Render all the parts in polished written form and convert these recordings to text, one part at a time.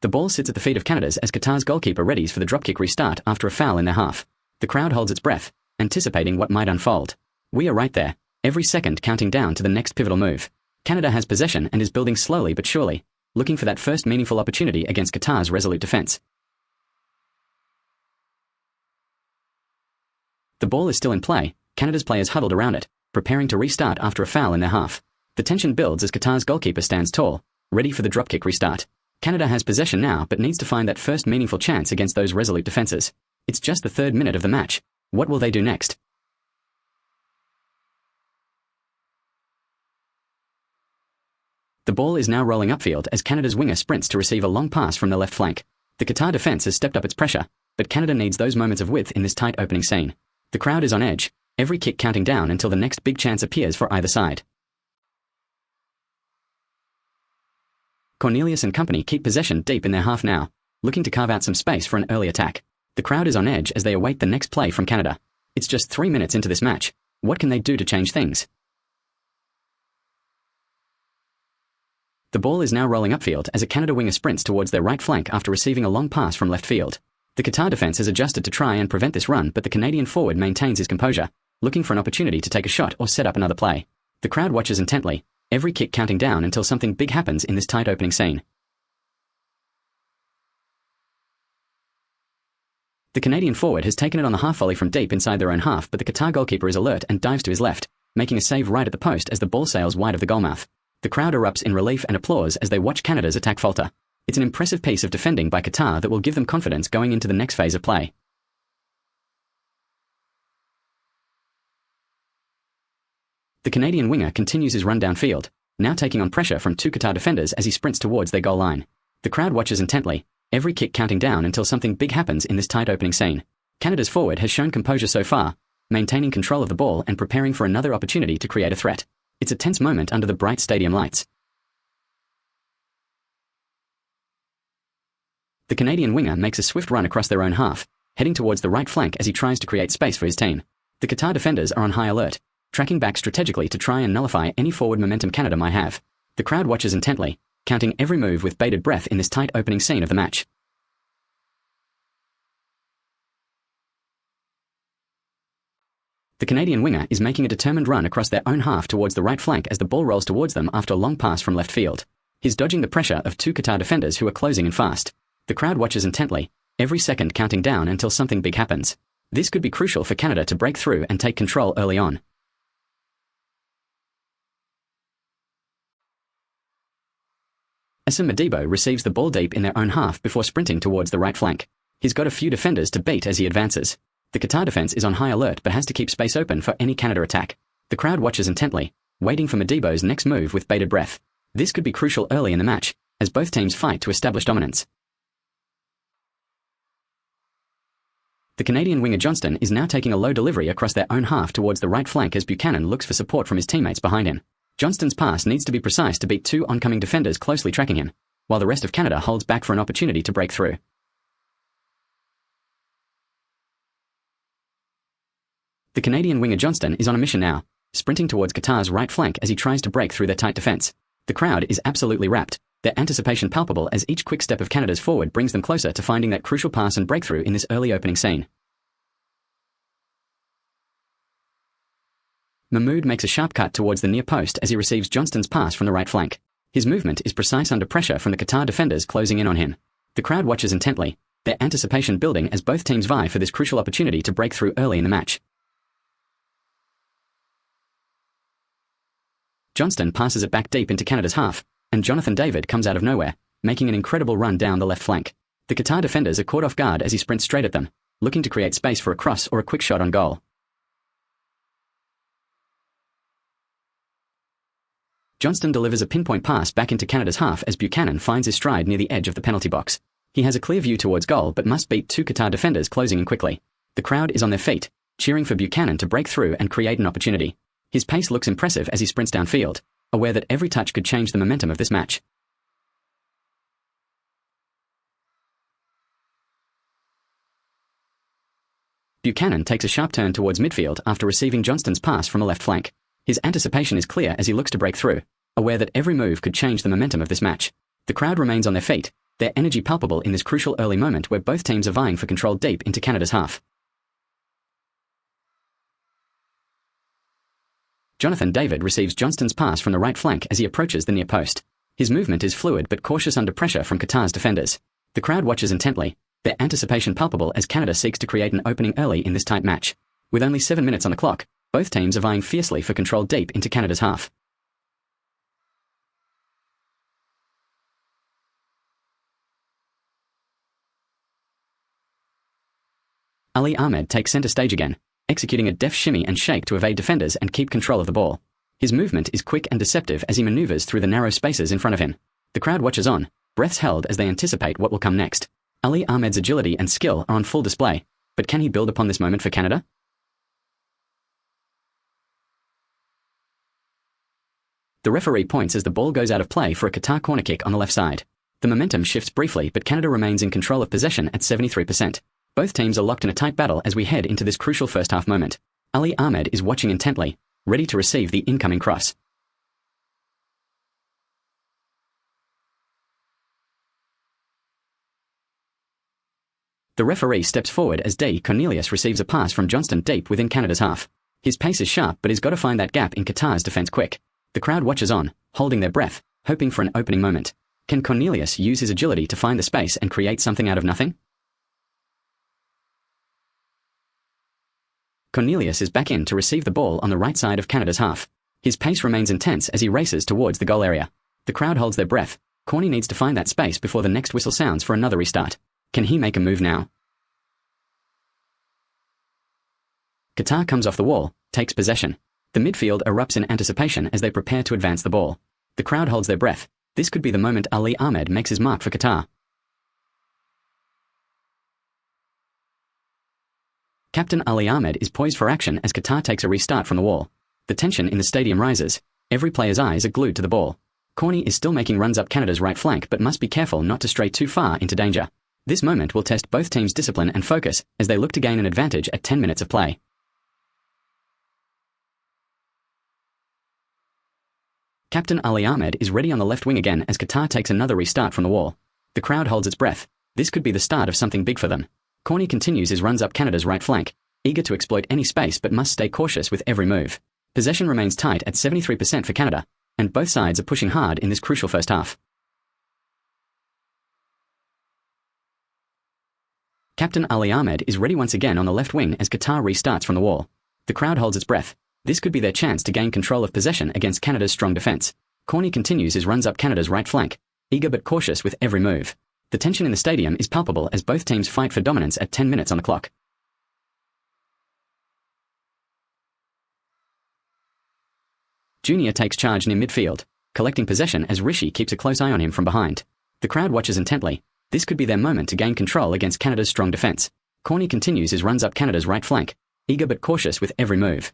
The ball sits at the feet of Canada's as Qatar's goalkeeper readies for the dropkick restart after a foul in their half. The crowd holds its breath, anticipating what might unfold. We are right there, every second counting down to the next pivotal move. Canada has possession and is building slowly but surely, looking for that first meaningful opportunity against Qatar's resolute defense. The ball is still in play, Canada's players huddled around it, preparing to restart after a foul in their half. The tension builds as Qatar's goalkeeper stands tall, ready for the dropkick restart. Canada has possession now but needs to find that first meaningful chance against those resolute defenses. It's just the 3rd minute of the match. What will they do next? The ball is now rolling upfield as Canada's winger sprints to receive a long pass from the left flank. The Qatar defense has stepped up its pressure, but Canada needs those moments of width in this tight opening scene. The crowd is on edge, every kick counting down until the next big chance appears for either side. Cornelius and company keep possession deep in their half now, looking to carve out some space for an early attack. The crowd is on edge as they await the next play from Canada. It's just 3 minutes into this match. What can they do to change things? The ball is now rolling upfield as a Canada winger sprints towards their right flank after receiving a long pass from left field. The Qatar defense has adjusted to try and prevent this run, but the Canadian forward maintains his composure, looking for an opportunity to take a shot or set up another play. The crowd watches intently, every kick counting down until something big happens in this tight opening scene. The Canadian forward has taken it on the half volley from deep inside their own half, but the Qatar goalkeeper is alert and dives to his left, making a save right at the post as the ball sails wide of the goalmouth. The crowd erupts in relief and applause as they watch Canada's attack falter. It's an impressive piece of defending by Qatar that will give them confidence going into the next phase of play. The Canadian winger continues his run downfield, now taking on pressure from 2 Qatar defenders as he sprints towards their goal line. The crowd watches intently, every kick counting down until something big happens in this tight opening scene. Canada's forward has shown composure so far, maintaining control of the ball and preparing for another opportunity to create a threat. It's a tense moment under the bright stadium lights. The Canadian winger makes a swift run across their own half, heading towards the right flank as he tries to create space for his team. The Qatar defenders are on high alert, tracking back strategically to try and nullify any forward momentum Canada might have. The crowd watches intently, counting every move with bated breath in this tight opening scene of the match. The Canadian winger is making a determined run across their own half towards the right flank as the ball rolls towards them after a long pass from left field. He's dodging the pressure of 2 Qatar defenders who are closing in fast. The crowd watches intently, every second counting down until something big happens. This could be crucial for Canada to break through and take control early on. Assam Madibo receives the ball deep in their own half before sprinting towards the right flank. He's got a few defenders to beat as he advances. The Qatar defense is on high alert but has to keep space open for any Canada attack. The crowd watches intently, waiting for Madibo's next move with bated breath. This could be crucial early in the match, as both teams fight to establish dominance. The Canadian winger Johnston is now taking a low delivery across their own half towards the right flank as Buchanan looks for support from his teammates behind him. Johnston's pass needs to be precise to beat 2 oncoming defenders closely tracking him, while the rest of Canada holds back for an opportunity to break through. The Canadian winger Johnston is on a mission now, sprinting towards Qatar's right flank as he tries to break through their tight defense. The crowd is absolutely rapt, their anticipation palpable as each quick step of Canada's forward brings them closer to finding that crucial pass and breakthrough in this early opening scene. Mahmood makes a sharp cut towards the near post as he receives Johnston's pass from the right flank. His movement is precise under pressure from the Qatar defenders closing in on him. The crowd watches intently, their anticipation building as both teams vie for this crucial opportunity to break through early in the match. Johnston passes it back deep into Canada's half, and Jonathan David comes out of nowhere, making an incredible run down the left flank. The Qatar defenders are caught off guard as he sprints straight at them, looking to create space for a cross or a quick shot on goal. Johnston delivers a pinpoint pass back into Canada's half as Buchanan finds his stride near the edge of the penalty box. He has a clear view towards goal but must beat 2 Qatar defenders closing in quickly. The crowd is on their feet, cheering for Buchanan to break through and create an opportunity. His pace looks impressive as he sprints downfield, aware that every touch could change the momentum of this match. Buchanan takes a sharp turn towards midfield after receiving Johnston's pass from a left flank. His anticipation is clear as he looks to break through, aware that every move could change the momentum of this match. The crowd remains on their feet, their energy palpable in this crucial early moment where both teams are vying for control deep into Canada's half. Jonathan David receives Johnston's pass from the right flank as he approaches the near post. His movement is fluid but cautious under pressure from Qatar's defenders. The crowd watches intently, their anticipation palpable as Canada seeks to create an opening early in this tight match. With only 7 minutes on the clock, both teams are vying fiercely for control deep into Canada's half. Ali Ahmed takes centre stage again, executing a deft shimmy and shake to evade defenders and keep control of the ball. His movement is quick and deceptive as he maneuvers through the narrow spaces in front of him. The crowd watches on, breaths held as they anticipate what will come next. Ali Ahmed's agility and skill are on full display, but can he build upon this moment for Canada? The referee points as the ball goes out of play for a Qatar corner kick on the left side. The momentum shifts briefly, but Canada remains in control of possession at 73%. Both teams are locked in a tight battle as we head into this crucial first half moment. Ali Ahmed is watching intently, ready to receive the incoming cross. The referee steps forward as D. Cornelius receives a pass from Johnston deep within Canada's half. His pace is sharp, but he's got to find that gap in Qatar's defence quick. The crowd watches on, holding their breath, hoping for an opening moment. Can Cornelius use his agility to find the space and create something out of nothing? Cornelius is back in to receive the ball on the right side of Canada's half. His pace remains intense as he races towards the goal area. The crowd holds their breath. Corny needs to find that space before the next whistle sounds for another restart. Can he make a move now? Qatar comes off the wall, takes possession. The midfield erupts in anticipation as they prepare to advance the ball. The crowd holds their breath. This could be the moment Ali Ahmed makes his mark for Qatar. Captain Ali Ahmed is poised for action as Qatar takes a restart from the wall. The tension in the stadium rises. Every player's eyes are glued to the ball. Corny is still making runs up Canada's right flank but must be careful not to stray too far into danger. This moment will test both teams' discipline and focus as they look to gain an advantage at 10 minutes of play. Captain Ali Ahmed is ready on the left wing again as Qatar takes another restart from the wall. The crowd holds its breath. This could be the start of something big for them. Corny continues his runs up Canada's right flank, eager to exploit any space but must stay cautious with every move. Possession remains tight at 73% for Canada, and both sides are pushing hard in this crucial first half. Captain Ali Ahmed is ready once again on the left wing as Qatar restarts from the wall. The crowd holds its breath. This could be their chance to gain control of possession against Canada's strong defence. Corny continues his runs up Canada's right flank, eager but cautious with every move. The tension in the stadium is palpable as both teams fight for dominance at 10 minutes on the clock. Junior takes charge near midfield, collecting possession as Rishi keeps a close eye on him from behind. The crowd watches intently. This could be their moment to gain control against Canada's strong defence. Corny continues his runs up Canada's right flank, eager but cautious with every move.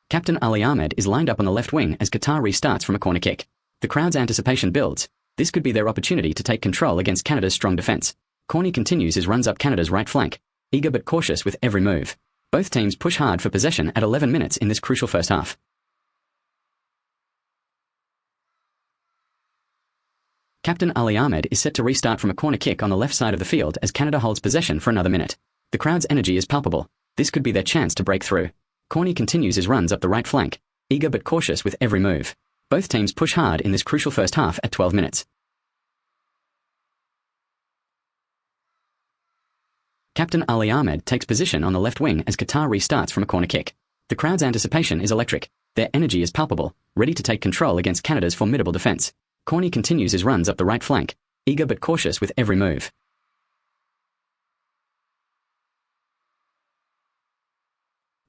Captain Ali Ahmed is lined up on the left wing as Qatar restarts from a corner kick. The crowd's anticipation builds. This could be their opportunity to take control against Canada's strong defence. Corny continues his runs up Canada's right flank, eager but cautious with every move. Both teams push hard for possession at 11 minutes in this crucial first half. Captain Ali Ahmed is set to restart from a corner kick on the left side of the field as Canada holds possession for another minute. The crowd's energy is palpable. This could be their chance to break through. Corny continues his runs up the right flank, eager but cautious with every move. Both teams push hard in this crucial first half at 12 minutes. Captain Ali Ahmed takes position on the left wing as Qatar restarts from a corner kick. The crowd's anticipation is electric. Their energy is palpable, ready to take control against Canada's formidable defence. Corny continues his runs up the right flank, eager but cautious with every move.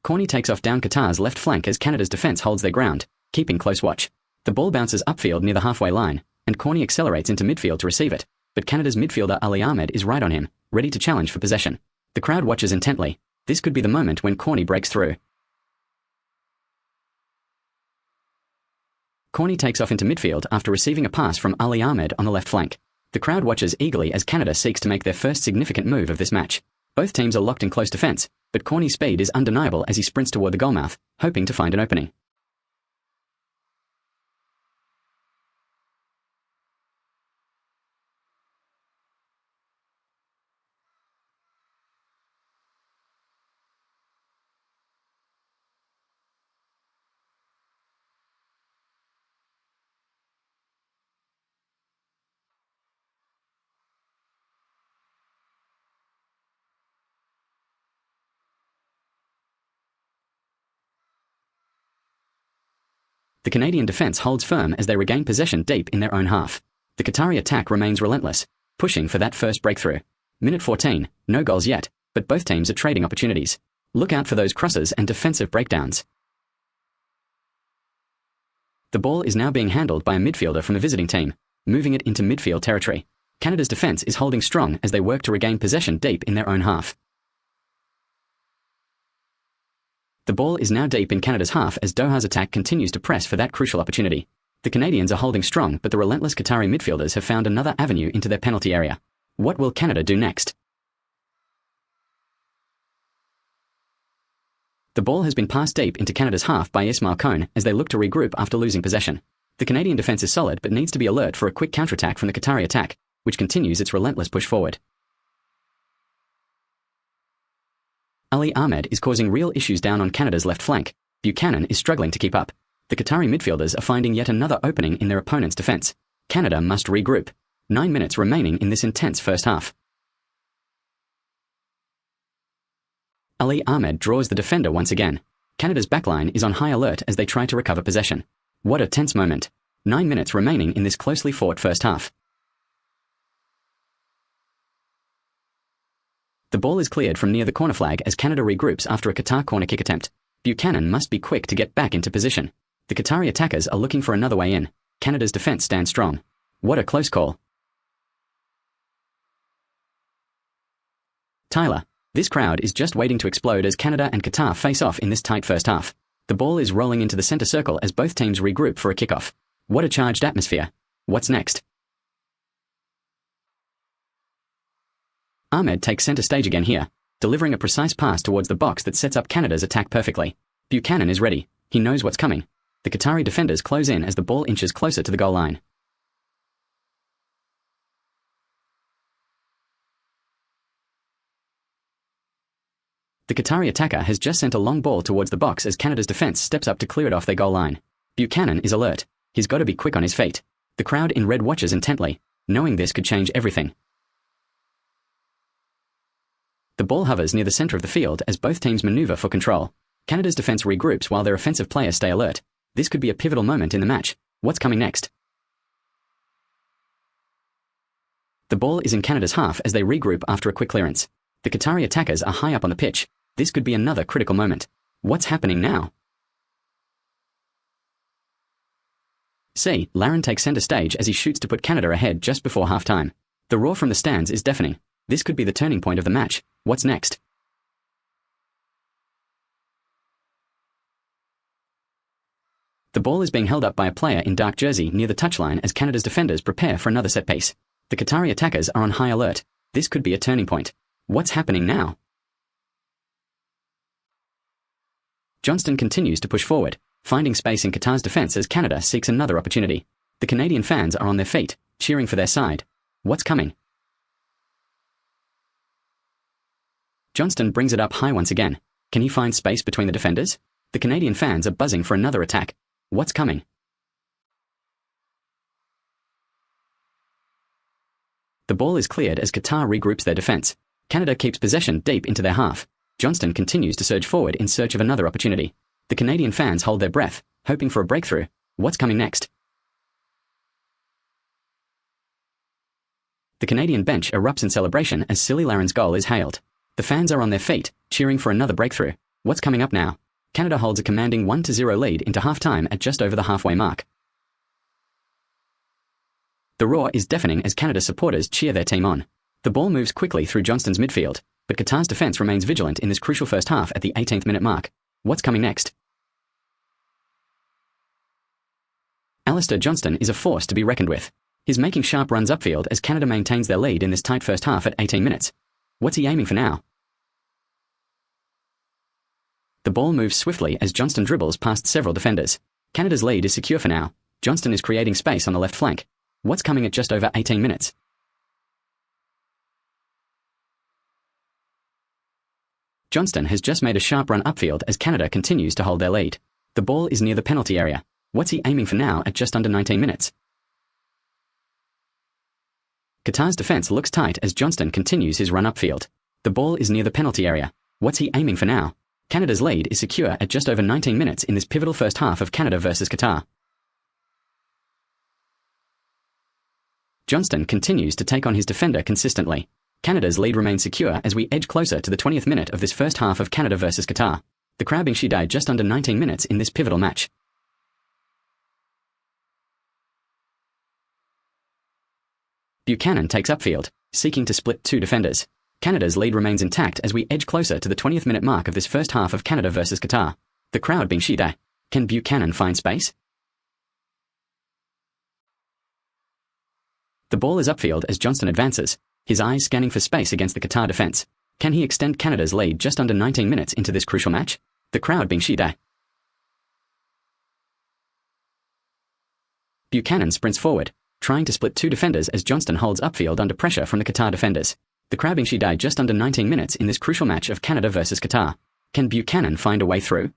Corny takes off down Qatar's left flank as Canada's defence holds their ground, keeping close watch. The ball bounces upfield near the halfway line, and Corny accelerates into midfield to receive it, but Canada's midfielder Ali Ahmed is right on him, ready to challenge for possession. The crowd watches intently. This could be the moment when Corny breaks through. Corny takes off into midfield after receiving a pass from Ali Ahmed on the left flank. The crowd watches eagerly as Canada seeks to make their first significant move of this match. Both teams are locked in close defence, but Corny's speed is undeniable as he sprints toward the goalmouth, hoping to find an opening. The Canadian defense holds firm as they regain possession deep in their own half. The Qatari attack remains relentless, pushing for that first breakthrough. Minute 14, no goals yet, but both teams are trading opportunities. Look out for those crosses and defensive breakdowns. The ball is now being handled by a midfielder from a visiting team, moving it into midfield territory. Canada's defense is holding strong as they work to regain possession deep in their own half. The ball is now deep in Canada's half as Doha's attack continues to press for that crucial opportunity. The Canadians are holding strong, but the relentless Qatari midfielders have found another avenue into their penalty area. What will Canada do next? The ball has been passed deep into Canada's half by Ismail Kone as they look to regroup after losing possession. The Canadian defense is solid but needs to be alert for a quick counterattack from the Qatari attack, which continues its relentless push forward. Ali Ahmed is causing real issues down on Canada's left flank. Buchanan is struggling to keep up. The Qatari midfielders are finding yet another opening in their opponent's defense. Canada must regroup. 9 minutes remaining in this intense first half. Ali Ahmed draws the defender once again. Canada's backline is on high alert as they try to recover possession. What a tense moment. 9 minutes remaining in this closely fought first half. The ball is cleared from near the corner flag as Canada regroups after a Qatar corner kick attempt. Buchanan must be quick to get back into position. The Qatari attackers are looking for another way in. Canada's defense stands strong. What a close call. Tyler. This crowd is just waiting to explode as Canada and Qatar face off in this tight first half. The ball is rolling into the center circle as both teams regroup for a kickoff. What a charged atmosphere. What's next? Ahmed takes center stage again here, delivering a precise pass towards the box that sets up Canada's attack perfectly. Buchanan is ready. He knows what's coming. The Qatari defenders close in as the ball inches closer to the goal line. The Qatari attacker has just sent a long ball towards the box as Canada's defense steps up to clear it off their goal line. Buchanan is alert. He's got to be quick on his feet. The crowd in red watches intently, knowing this could change everything. The ball hovers near the center of the field as both teams maneuver for control. Canada's defense regroups while their offensive players stay alert. This could be a pivotal moment in the match. What's coming next? The ball is in Canada's half as they regroup after a quick clearance. The Qatari attackers are high up on the pitch. This could be another critical moment. What's happening now? Larin takes center stage as he shoots to put Canada ahead just before halftime. The roar from the stands is deafening. This could be the turning point of the match. What's next? The ball is being held up by a player in dark jersey near the touchline as Canada's defenders prepare for another set piece. The Qatari attackers are on high alert. This could be a turning point. What's happening now? Johnston continues to push forward, finding space in Qatar's defense as Canada seeks another opportunity. The Canadian fans are on their feet, cheering for their side. What's coming? Johnston brings it up high once again. Can he find space between the defenders? The Canadian fans are buzzing for another attack. What's coming? The ball is cleared as Qatar regroups their defense. Canada keeps possession deep into their half. Johnston continues to surge forward in search of another opportunity. The Canadian fans hold their breath, hoping for a breakthrough. What's coming next? The Canadian bench erupts in celebration as Larin's goal is hailed. The fans are on their feet, cheering for another breakthrough. What's coming up now? Canada holds a commanding 1-0 lead into halftime at just over the halfway mark. The roar is deafening as Canada supporters cheer their team on. The ball moves quickly through Johnston's midfield, but Qatar's defense remains vigilant in this crucial first half at the 18th minute mark. What's coming next? Alistair Johnston is a force to be reckoned with. He's making sharp runs upfield as Canada maintains their lead in this tight first half at 18 minutes. What's he aiming for now? The ball moves swiftly as Johnston dribbles past several defenders. Canada's lead is secure for now. Johnston is creating space on the left flank. What's coming at just over 18 minutes? Johnston has just made a sharp run upfield as Canada continues to hold their lead. The ball is near the penalty area. What's he aiming for now at just under 19 minutes? Qatar's defense looks tight as Johnston continues his run upfield. The ball is near the penalty area. What's he aiming for now? Canada's lead is secure at just over 19 minutes in this pivotal first half of Canada versus Qatar. Johnston continues to take on his defender consistently. Canada's lead remains secure as we edge closer to the 20th minute of this first half of Canada versus Qatar. The crowd being died just under 19 minutes in this pivotal match. Buchanan takes upfield, seeking to split two defenders. Canada's lead remains intact as we edge closer to the 20th minute mark of this first half of Canada versus Qatar. The crowd being died. Can Buchanan find space? The ball is upfield as Johnston advances, his eyes scanning for space against the Qatar defense. Can he extend Canada's lead just under 19 minutes into this crucial match? The crowd being died. Buchanan sprints forward, trying to split two defenders as Johnston holds upfield under pressure from the Qatar defenders. The crowd being died just under 19 minutes in this crucial match of Canada versus Qatar. Can Buchanan find a way through?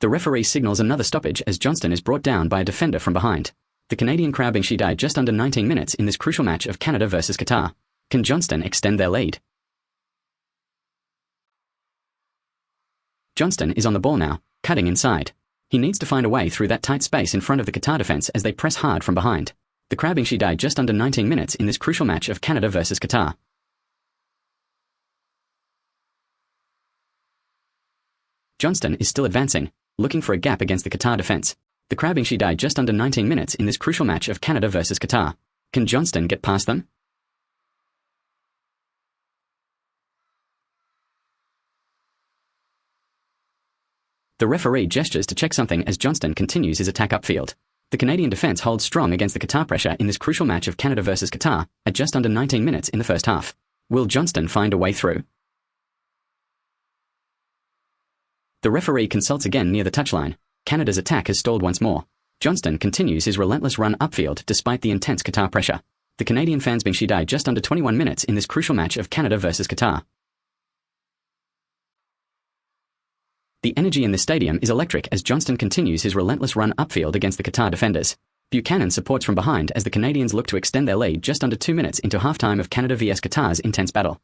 The referee signals another stoppage as Johnston is brought down by a defender from behind. The Canadian crowd being died just under 19 minutes in this crucial match of Canada versus Qatar. Can Johnston extend their lead? Johnston is on the ball now, cutting inside. He needs to find a way through that tight space in front of the Qatar defense as they press hard from behind. The crowd being died just under 19 minutes in this crucial match of Canada versus Qatar. Johnston is still advancing, looking for a gap against the Qatar defense. The crowd being died just under 19 minutes in this crucial match of Canada versus Qatar. Can Johnston get past them? The referee gestures to check something as Johnston continues his attack upfield. The Canadian defense holds strong against the Qatar pressure in this crucial match of Canada versus Qatar at just under 19 minutes in the first half. Will Johnston find a way through? The referee consults again near the touchline. Canada's attack has stalled once more. Johnston continues his relentless run upfield despite the intense Qatar pressure. The Canadian fans being died just under 21 minutes in this crucial match of Canada versus Qatar. The energy in this stadium is electric as Johnston continues his relentless run upfield against the Qatar defenders. Buchanan supports from behind as the Canadians look to extend their lead just under 2 minutes into halftime of Canada vs Qatar's intense battle.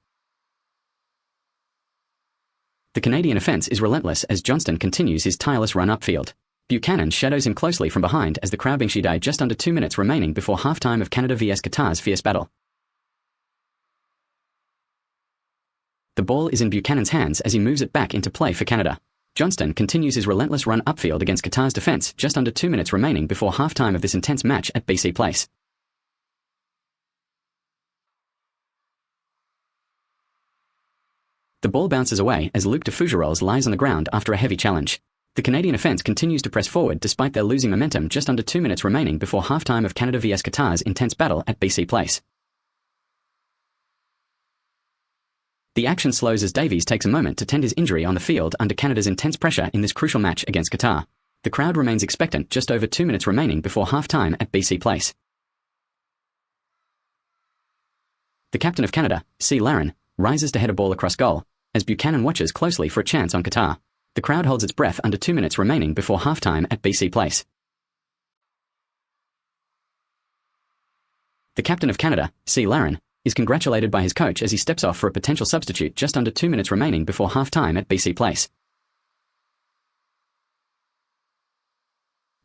The Canadian offense is relentless as Johnston continues his tireless run upfield. Buchanan shadows him closely from behind as the crowd being died just under 2 minutes remaining before halftime of Canada vs Qatar's fierce battle. The ball is in Buchanan's hands as he moves it back into play for Canada. Johnston continues his relentless run upfield against Qatar's defense just under 2 minutes remaining before halftime of this intense match at BC Place. The ball bounces away as Luc de Fougerolles lies on the ground after a heavy challenge. The Canadian offense continues to press forward despite their losing momentum just under 2 minutes remaining before halftime of Canada vs Qatar's intense battle at BC Place. The action slows as Davies takes a moment to tend his injury on the field under Canada's intense pressure in this crucial match against Qatar. The crowd remains expectant just over 2 minutes remaining before halftime at BC Place. The captain of Canada, C. Larin, rises to head a ball across goal, as Buchanan watches closely for a chance on Qatar. The crowd holds its breath under 2 minutes remaining before halftime at BC Place. The captain of Canada, C. Larin, is congratulated by his coach as he steps off for a potential substitute just under 2 minutes remaining before halftime at BC Place.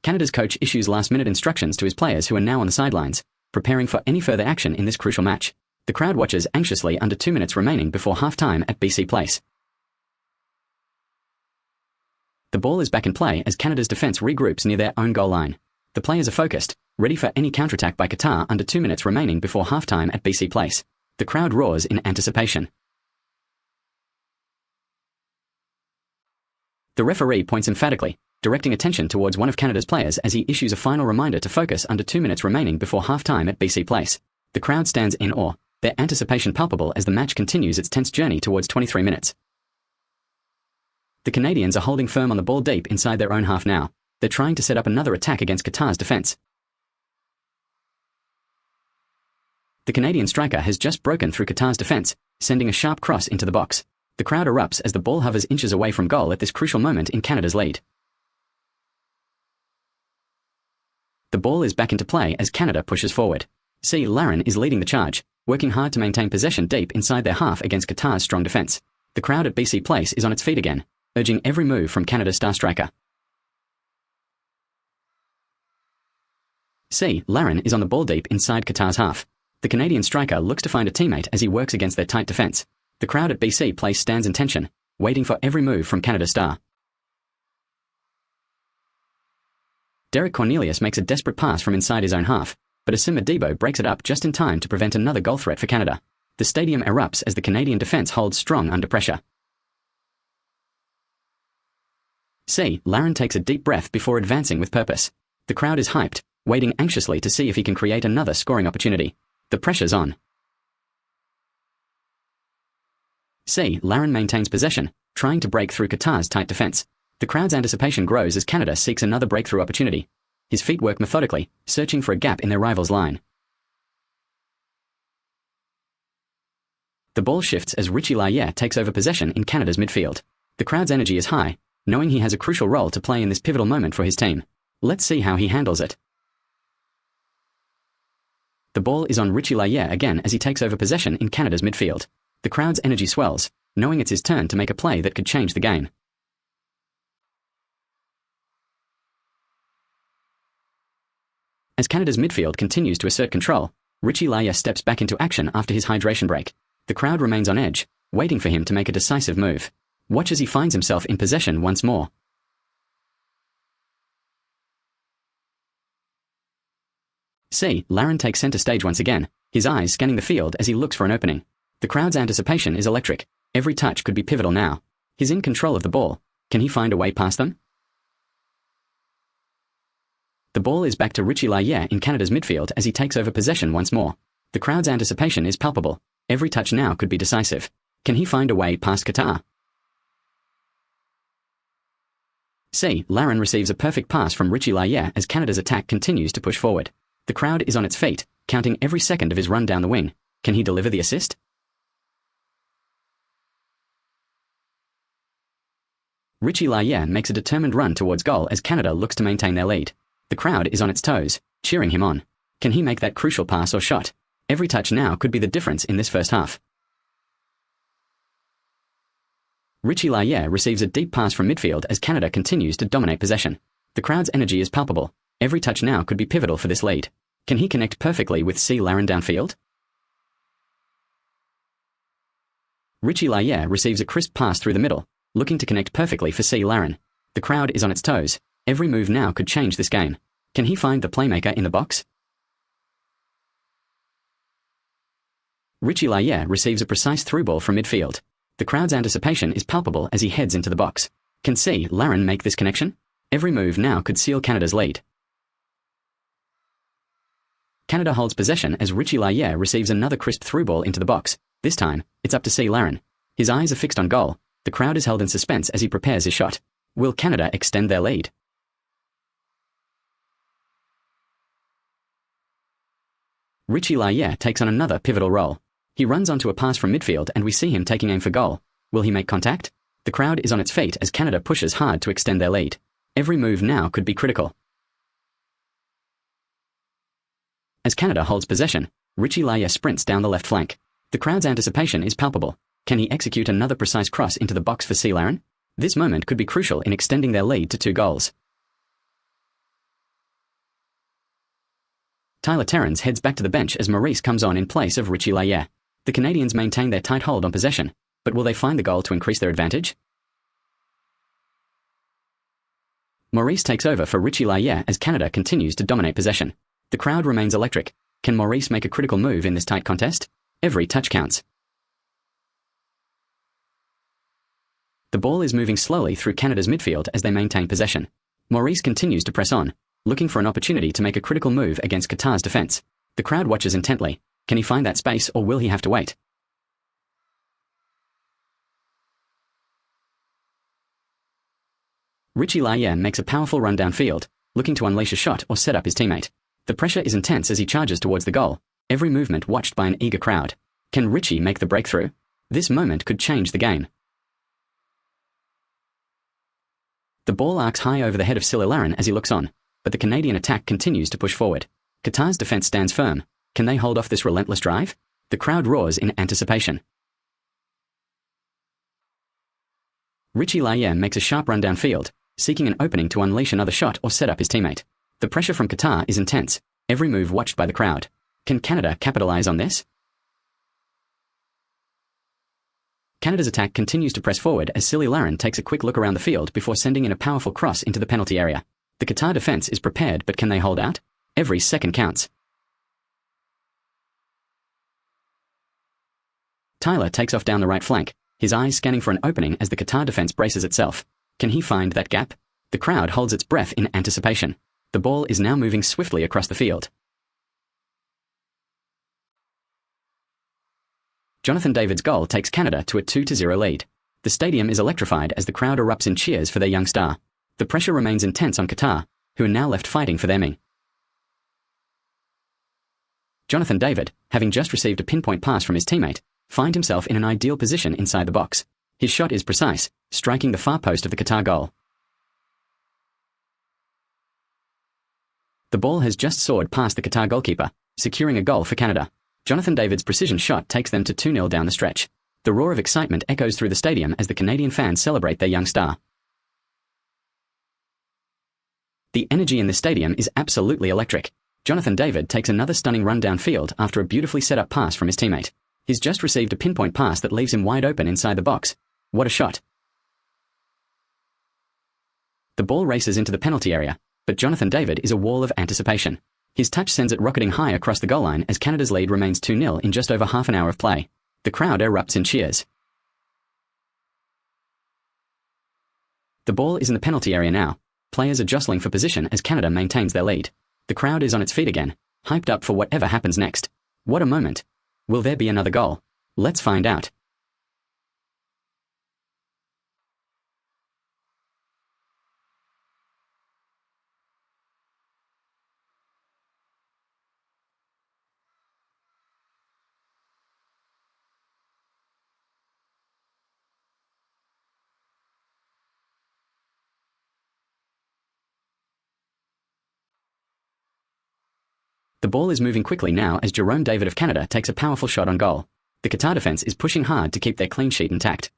Canada's coach issues last-minute instructions to his players who are now on the sidelines, preparing for any further action in this crucial match. The crowd watches anxiously under 2 minutes remaining before halftime at BC Place. The ball is back in play as Canada's defense regroups near their own goal line. The players are focused, ready for any counterattack by Qatar under 2 minutes remaining before halftime at BC Place. The crowd roars in anticipation. The referee points emphatically, directing attention towards one of Canada's players as he issues a final reminder to focus under 2 minutes remaining before halftime at BC Place. The crowd stands in awe, their anticipation palpable as the match continues its tense journey towards 23 minutes. The Canadians are holding firm on the ball deep inside their own half now. They're trying to set up another attack against Qatar's defense. The Canadian striker has just broken through Qatar's defense, sending a sharp cross into the box. The crowd erupts as the ball hovers inches away from goal at this crucial moment in Canada's lead. The ball is back into play as Canada pushes forward. C. Larin is leading the charge, working hard to maintain possession deep inside their half against Qatar's strong defense. The crowd at BC Place is on its feet again, urging every move from Canada's star striker. C. Larin is on the ball deep inside Qatar's half. The Canadian striker looks to find a teammate as he works against their tight defence. The crowd at BC Place stands in tension, waiting for every move from Canada's star. Derek Cornelius makes a desperate pass from inside his own half, but Asim Madibo breaks it up just in time to prevent another goal threat for Canada. The stadium erupts as the Canadian defence holds strong under pressure. C. Larin takes a deep breath before advancing with purpose. The crowd is hyped, waiting anxiously to see if he can create another scoring opportunity. The pressure's on. C. Larin maintains possession, trying to break through Qatar's tight defence. The crowd's anticipation grows as Canada seeks another breakthrough opportunity. His feet work methodically, searching for a gap in their rival's line. The ball shifts as Richie Laryea takes over possession in Canada's midfield. The crowd's energy is high, knowing he has a crucial role to play in this pivotal moment for his team. Let's see how he handles it. The ball is on Richie Laryea again as he takes over possession in Canada's midfield. The crowd's energy swells, knowing it's his turn to make a play that could change the game. As Canada's midfield continues to assert control, Richie Laryea steps back into action after his hydration break. The crowd remains on edge, waiting for him to make a decisive move. Watch as he finds himself in possession once more. C. Larin takes centre stage once again, his eyes scanning the field as he looks for an opening. The crowd's anticipation is electric. Every touch could be pivotal now. He's in control of the ball. Can he find a way past them? The ball is back to Richie Laryea in Canada's midfield as he takes over possession once more. The crowd's anticipation is palpable. Every touch now could be decisive. Can he find a way past Qatar? C. Larin receives a perfect pass from Richie Laryea as Canada's attack continues to push forward. The crowd is on its feet, counting every second of his run down the wing. Can he deliver the assist? Richie Laryea makes a determined run towards goal as Canada looks to maintain their lead. The crowd is on its toes, cheering him on. Can he make that crucial pass or shot? Every touch now could be the difference in this first half. Richie Laryea receives a deep pass from midfield as Canada continues to dominate possession. The crowd's energy is palpable. Every touch now could be pivotal for this lead. Can he connect perfectly with C. Larin downfield? Richie Laryea receives a crisp pass through the middle, looking to connect perfectly for C. Larin. The crowd is on its toes. Every move now could change this game. Can he find the playmaker in the box? Richie Laryea receives a precise through ball from midfield. The crowd's anticipation is palpable as he heads into the box. Can C. Larin make this connection? Every move now could seal Canada's lead. Canada holds possession as Richie Laryea receives another crisp through ball into the box. This time, it's up to C. Larin. His eyes are fixed on goal. The crowd is held in suspense as he prepares his shot. Will Canada extend their lead? Richie Laryea takes on another pivotal role. He runs onto a pass from midfield and we see him taking aim for goal. Will he make contact? The crowd is on its feet as Canada pushes hard to extend their lead. Every move now could be critical. As Canada holds possession, Richie Laryea sprints down the left flank. The crowd's anticipation is palpable. Can he execute another precise cross into the box for C. Larin? This moment could be crucial in extending their lead to 2 goals. Tyler Terrans heads back to the bench as Maurice comes on in place of Richie Laryea. The Canadians maintain their tight hold on possession, but will they find the goal to increase their advantage? Maurice takes over for Richie Laryea as Canada continues to dominate possession. The crowd remains electric. Can Maurice make a critical move in this tight contest? Every touch counts. The ball is moving slowly through Canada's midfield as they maintain possession. Maurice continues to press on, looking for an opportunity to make a critical move against Qatar's defence. The crowd watches intently. Can he find that space or will he have to wait? Richie Laryea makes a powerful run downfield, looking to unleash a shot or set up his teammate. The pressure is intense as he charges towards the goal, every movement watched by an eager crowd. Can Richie make the breakthrough? This moment could change the game. The ball arcs high over the head of C. Larin as he looks on, but the Canadian attack continues to push forward. Qatar's defence stands firm. Can they hold off this relentless drive? The crowd roars in anticipation. Richie Laryea makes a sharp run downfield, seeking an opening to unleash another shot or set up his teammate. The pressure from Qatar is intense. every move watched by the crowd. Can Canada capitalize on this? Canada's attack continues to press forward as Silly Larin takes a quick look around the field before sending in a powerful cross into the penalty area. The Qatar defense is prepared, but can they hold out? Every second counts. Tyler takes off down the right flank, his eyes scanning for an opening as the Qatar defense braces itself. Can he find that gap? The crowd holds its breath in anticipation. The ball is now moving swiftly across the field. Jonathan David's goal takes Canada to a 2-0 lead. The stadium is electrified as the crowd erupts in cheers for their young star. The pressure remains intense on Qatar, who are now left fighting for their ming. Jonathan David, having just received a pinpoint pass from his teammate, finds himself in an ideal position inside the box. His shot is precise, striking the far post of the Qatar goal. The ball has just soared past the Qatar goalkeeper, securing a goal for Canada. Jonathan David's precision shot takes them to 2-0 down the stretch. The roar of excitement echoes through the stadium as the Canadian fans celebrate their young star. The energy in the stadium is absolutely electric. Jonathan David takes another stunning run downfield after a beautifully set up pass from his teammate. He's just received a pinpoint pass that leaves him wide open inside the box. What a shot. The ball races into the penalty area, but Jonathan David is a wall of anticipation. His touch sends it rocketing high across the goal line as Canada's lead remains 2-0 in just over half an hour of play. The crowd erupts in cheers. The ball is in the penalty area now. Players are jostling for position as Canada maintains their lead. The crowd is on its feet again, hyped up for whatever happens next. What a moment. Will there be another goal? Let's find out. The ball is moving quickly now as Jerome David of Canada takes a powerful shot on goal. The Qatar defense is pushing hard to keep their clean sheet intact.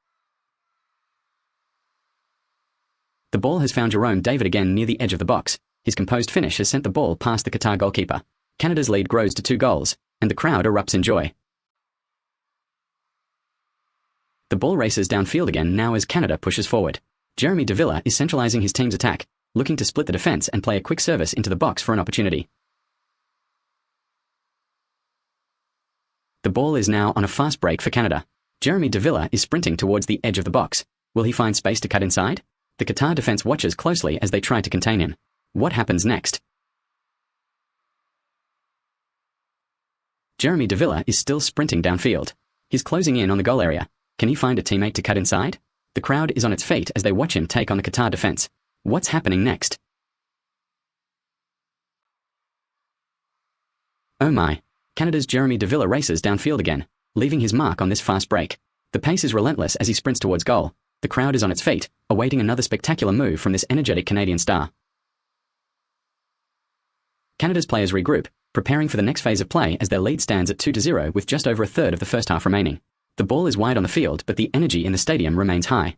The ball has found Jerome David again near the edge of the box. His composed finish has sent the ball past the Qatar goalkeeper. Canada's lead grows to 2 goals, and the crowd erupts in joy. The ball races downfield again now as Canada pushes forward. Jeremy Davila is centralizing his team's attack, looking to split the defense and play a quick service into the box for an opportunity. The ball is now on a fast break for Canada. Jeremy Davila is sprinting towards the edge of the box. Will he find space to cut inside? The Qatar defense watches closely as they try to contain him. What happens next? Jeremy Davila is still sprinting downfield. He's closing in on the goal area. Can he find a teammate to cut inside? The crowd is on its feet as they watch him take on the Qatar defense. What's happening next? Oh my. Canada's Jeremy Davila races downfield again, leaving his mark on this fast break. The pace is relentless as he sprints towards goal. The crowd is on its feet, awaiting another spectacular move from this energetic Canadian star. Canada's players regroup, preparing for the next phase of play as their lead stands at 2-0 with just over a third of the first half remaining. The ball is wide on the field, but the energy in the stadium remains high.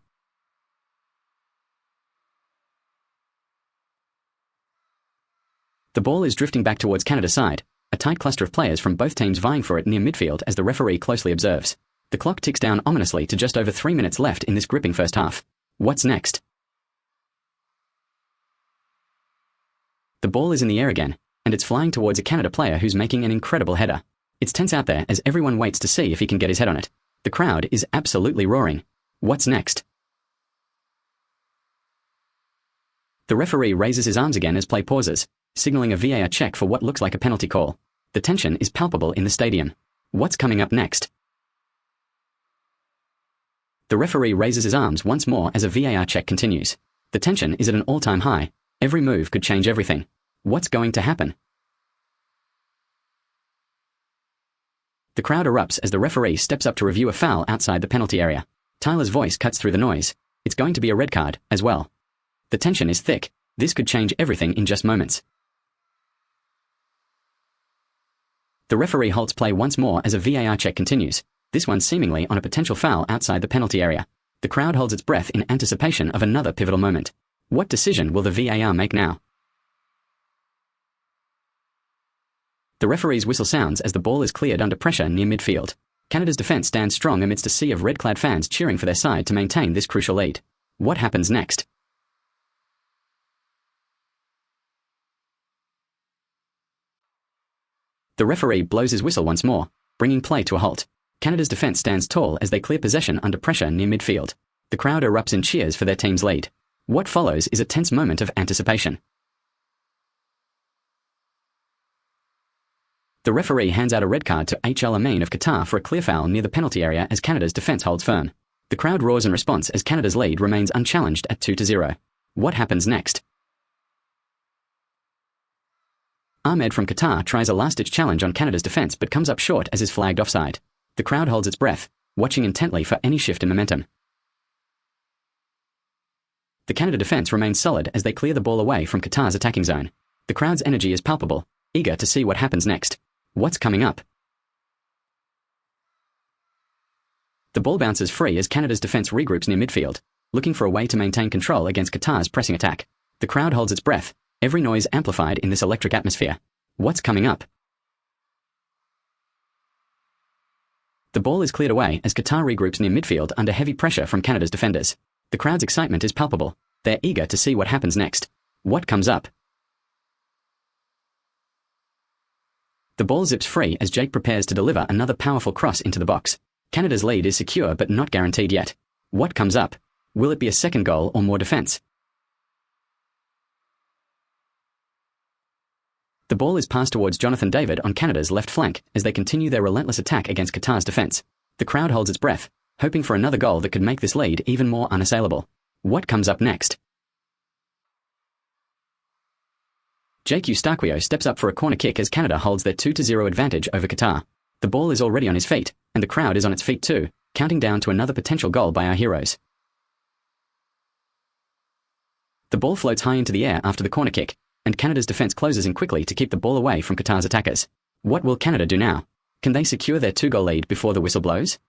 The ball is drifting back towards Canada's side, a tight cluster of players from both teams vying for it near midfield as the referee closely observes. The clock ticks down ominously to just over 3 minutes left in this gripping first half. What's next? The ball is in the air again, and it's flying towards a Canada player who's making an incredible header. It's tense out there as everyone waits to see if he can get his head on it. The crowd is absolutely roaring. What's next? The referee raises his arms again as play pauses, signaling a VAR check for what looks like a penalty call. The tension is palpable in the stadium. What's coming up next? The referee raises his arms once more as a VAR check continues. The tension is at an all-time high. Every move could change everything. What's going to happen? The crowd erupts as the referee steps up to review a foul outside the penalty area. Tyler's voice cuts through the noise. It's going to be a red card, as well. The tension is thick. This could change everything in just moments. The referee halts play once more as a VAR check continues, this one seemingly on a potential foul outside the penalty area. The crowd holds its breath in anticipation of another pivotal moment. What decision will the VAR make now? The referee's whistle sounds as the ball is cleared under pressure near midfield. Canada's defense stands strong amidst a sea of red-clad fans cheering for their side to maintain this crucial lead. What happens next? The referee blows his whistle once more, bringing play to a halt. Canada's defense stands tall as they clear possession under pressure near midfield. The crowd erupts in cheers for their team's lead. What follows is a tense moment of anticipation. The referee hands out a red card to Al Amin of Qatar for a clear foul near the penalty area as Canada's defense holds firm. The crowd roars in response as Canada's lead remains unchallenged at 2-0. What happens next? Ahmed from Qatar tries a last-ditch challenge on Canada's defense but comes up short as is flagged offside. The crowd holds its breath, watching intently for any shift in momentum. The Canada defense remains solid as they clear the ball away from Qatar's attacking zone. The crowd's energy is palpable, eager to see what happens next. What's coming up? The ball bounces free as Canada's defense regroups near midfield, looking for a way to maintain control against Qatar's pressing attack. The crowd holds its breath, every noise amplified in this electric atmosphere. What's coming up? The ball is cleared away as Qatar regroups near midfield under heavy pressure from Canada's defenders. The crowd's excitement is palpable. They're eager to see what happens next. What comes up? The ball zips free as Jake prepares to deliver another powerful cross into the box. Canada's lead is secure but not guaranteed yet. What comes up? Will it be a second goal or more defense? The ball is passed towards Jonathan David on Canada's left flank as they continue their relentless attack against Qatar's defense. The crowd holds its breath, hoping for another goal that could make this lead even more unassailable. What comes up next? Jake Eustaquio steps up for a corner kick as Canada holds their 2-0 advantage over Qatar. The ball is already on his feet, and the crowd is on its feet too, counting down to another potential goal by our heroes. The ball floats high into the air after the corner kick, and Canada's defense closes in quickly to keep the ball away from Qatar's attackers. What will Canada do now? Can they secure their 2-goal lead before the whistle blows?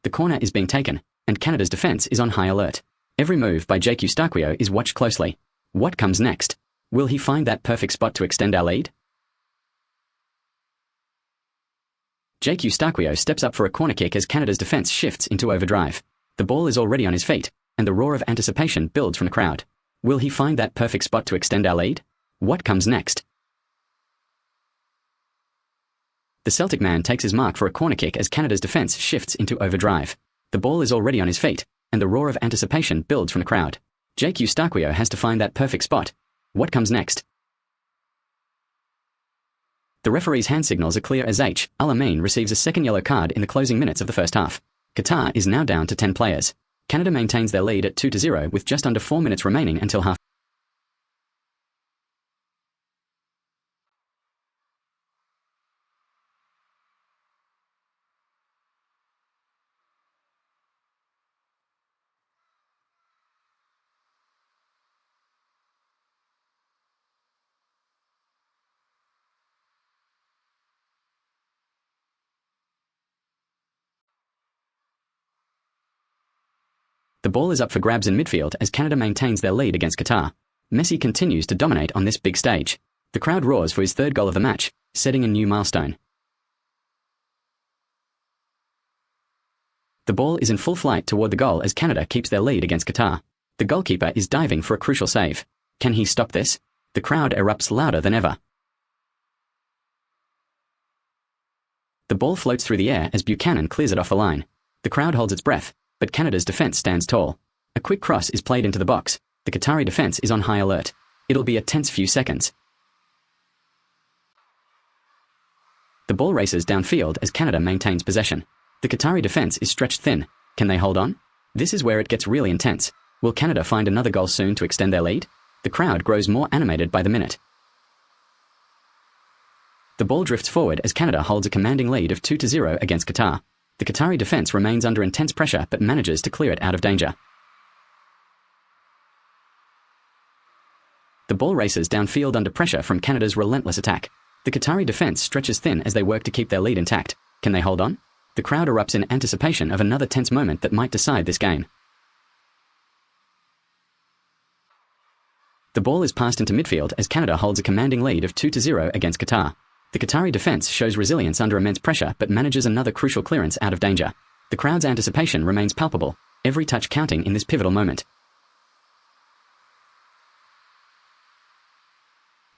The corner is being taken, and Canada's defense is on high alert. Every move by Jake Eustaquio is watched closely. What comes next? Will he find that perfect spot to extend our lead? Jake Eustaquio steps up for a corner kick as Canada's defense shifts into overdrive. The ball is already on his feet, and the roar of anticipation builds from the crowd. Will he find that perfect spot to extend our lead? What comes next? The Celtic man takes his mark for a corner kick as Canada's defense shifts into overdrive. The ball is already on his feet, and the roar of anticipation builds from the crowd. Jake Eustaquio has to find that perfect spot. What comes next? The referee's hand signals are clear as Al Amin receives a second yellow card in the closing minutes of the first half. Qatar is now down to 10 players. Canada maintains their lead at 2-0 with just under 4 minutes remaining until half. The ball is up for grabs in midfield as Canada maintains their lead against Qatar. Messi continues to dominate on this big stage. The crowd roars for his third goal of the match, setting a new milestone. The ball is in full flight toward the goal as Canada keeps their lead against Qatar. The goalkeeper is diving for a crucial save. Can he stop this? The crowd erupts louder than ever. The ball floats through the air as Buchanan clears it off the line. The crowd holds its breath, but Canada's defense stands tall. A quick cross is played into the box. The Qatari defense is on high alert. It'll be a tense few seconds. The ball races downfield as Canada maintains possession. The Qatari defense is stretched thin. Can they hold on? This is where it gets really intense. Will Canada find another goal soon to extend their lead? The crowd grows more animated by the minute. The ball drifts forward as Canada holds a commanding lead of 2-0 against Qatar. The Qatari defense remains under intense pressure but manages to clear it out of danger. The ball races downfield under pressure from Canada's relentless attack. The Qatari defense stretches thin as they work to keep their lead intact. Can they hold on? The crowd erupts in anticipation of another tense moment that might decide this game. The ball is passed into midfield as Canada holds a commanding lead of 2-0 against Qatar. The Qatari defense shows resilience under immense pressure but manages another crucial clearance out of danger. The crowd's anticipation remains palpable, every touch counting in this pivotal moment.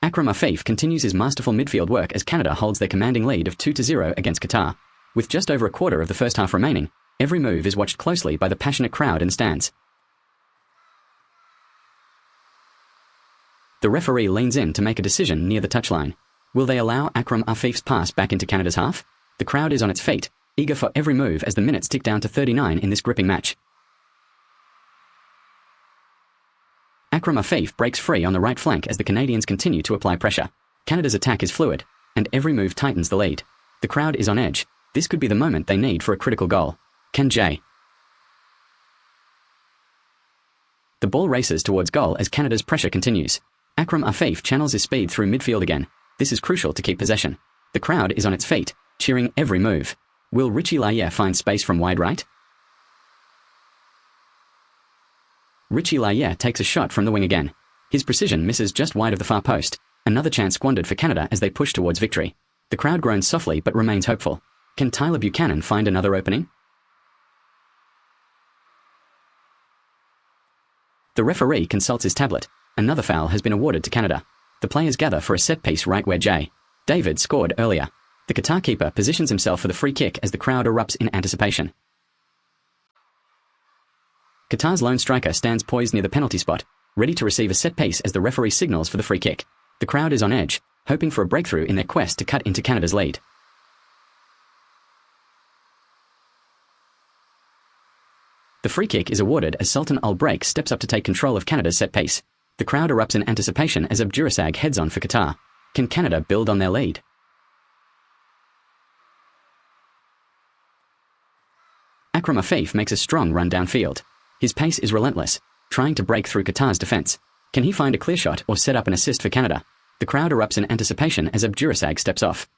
Akram Afif continues his masterful midfield work as Canada holds their commanding lead of 2-0 against Qatar. With just over a quarter of the first half remaining, every move is watched closely by the passionate crowd in the stands. The referee leans in to make a decision near the touchline. Will they allow Akram Afif's pass back into Canada's half? The crowd is on its feet, eager for every move as the minutes tick down to 39 in this gripping match. Akram Afif breaks free on the right flank as the Canadians continue to apply pressure. Canada's attack is fluid, and every move tightens the lead. The crowd is on edge. This could be the moment they need for a critical goal. Can J. The ball races towards goal as Canada's pressure continues. Akram Afif channels his speed through midfield again. This is crucial to keep possession. The crowd is on its feet, cheering every move. Will Richie Laye find space from wide right? Richie Laye takes a shot from the wing again. His precision misses just wide of the far post. Another chance squandered for Canada as they push towards victory. The crowd groans softly but remains hopeful. Can Tyler Buchanan find another opening? The referee consults his tablet. Another foul has been awarded to Canada. The players gather for a set piece right where J. David scored earlier. The Qatar keeper positions himself for the free kick as the crowd erupts in anticipation. Qatar's lone striker stands poised near the penalty spot, ready to receive a set piece as the referee signals for the free kick. The crowd is on edge, hoping for a breakthrough in their quest to cut into Canada's lead. The free kick is awarded as Sultan Al Break steps up to take control of Canada's set piece. The crowd erupts in anticipation as Abdurasaq heads on for Qatar. Can Canada build on their lead? Akram Afif makes a strong run downfield. His pace is relentless, trying to break through Qatar's defense. Can he find a clear shot or set up an assist for Canada? The crowd erupts in anticipation as Abdurasaq steps off.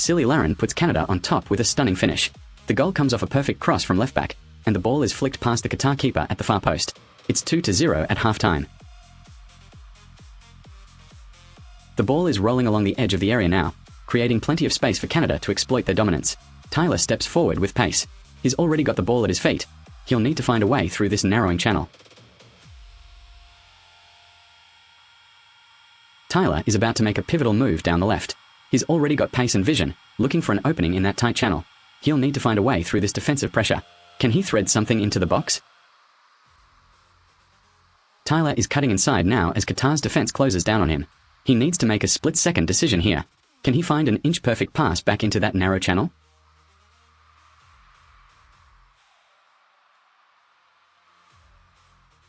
Silly Larin puts Canada on top with a stunning finish. The goal comes off a perfect cross from left back, and the ball is flicked past the Qatar keeper at the far post. It's 2-0 at half-time. The ball is rolling along the edge of the area now, creating plenty of space for Canada to exploit their dominance. Tyler steps forward with pace. He's already got the ball at his feet. He'll need to find a way through this narrowing channel. Tyler is about to make a pivotal move down the left. He's already got pace and vision, looking for an opening in that tight channel. He'll need to find a way through this defensive pressure. Can he thread something into the box? Tyler is cutting inside now as Qatar's defense closes down on him. He needs to make a split-second decision here. Can he find an inch-perfect pass back into that narrow channel?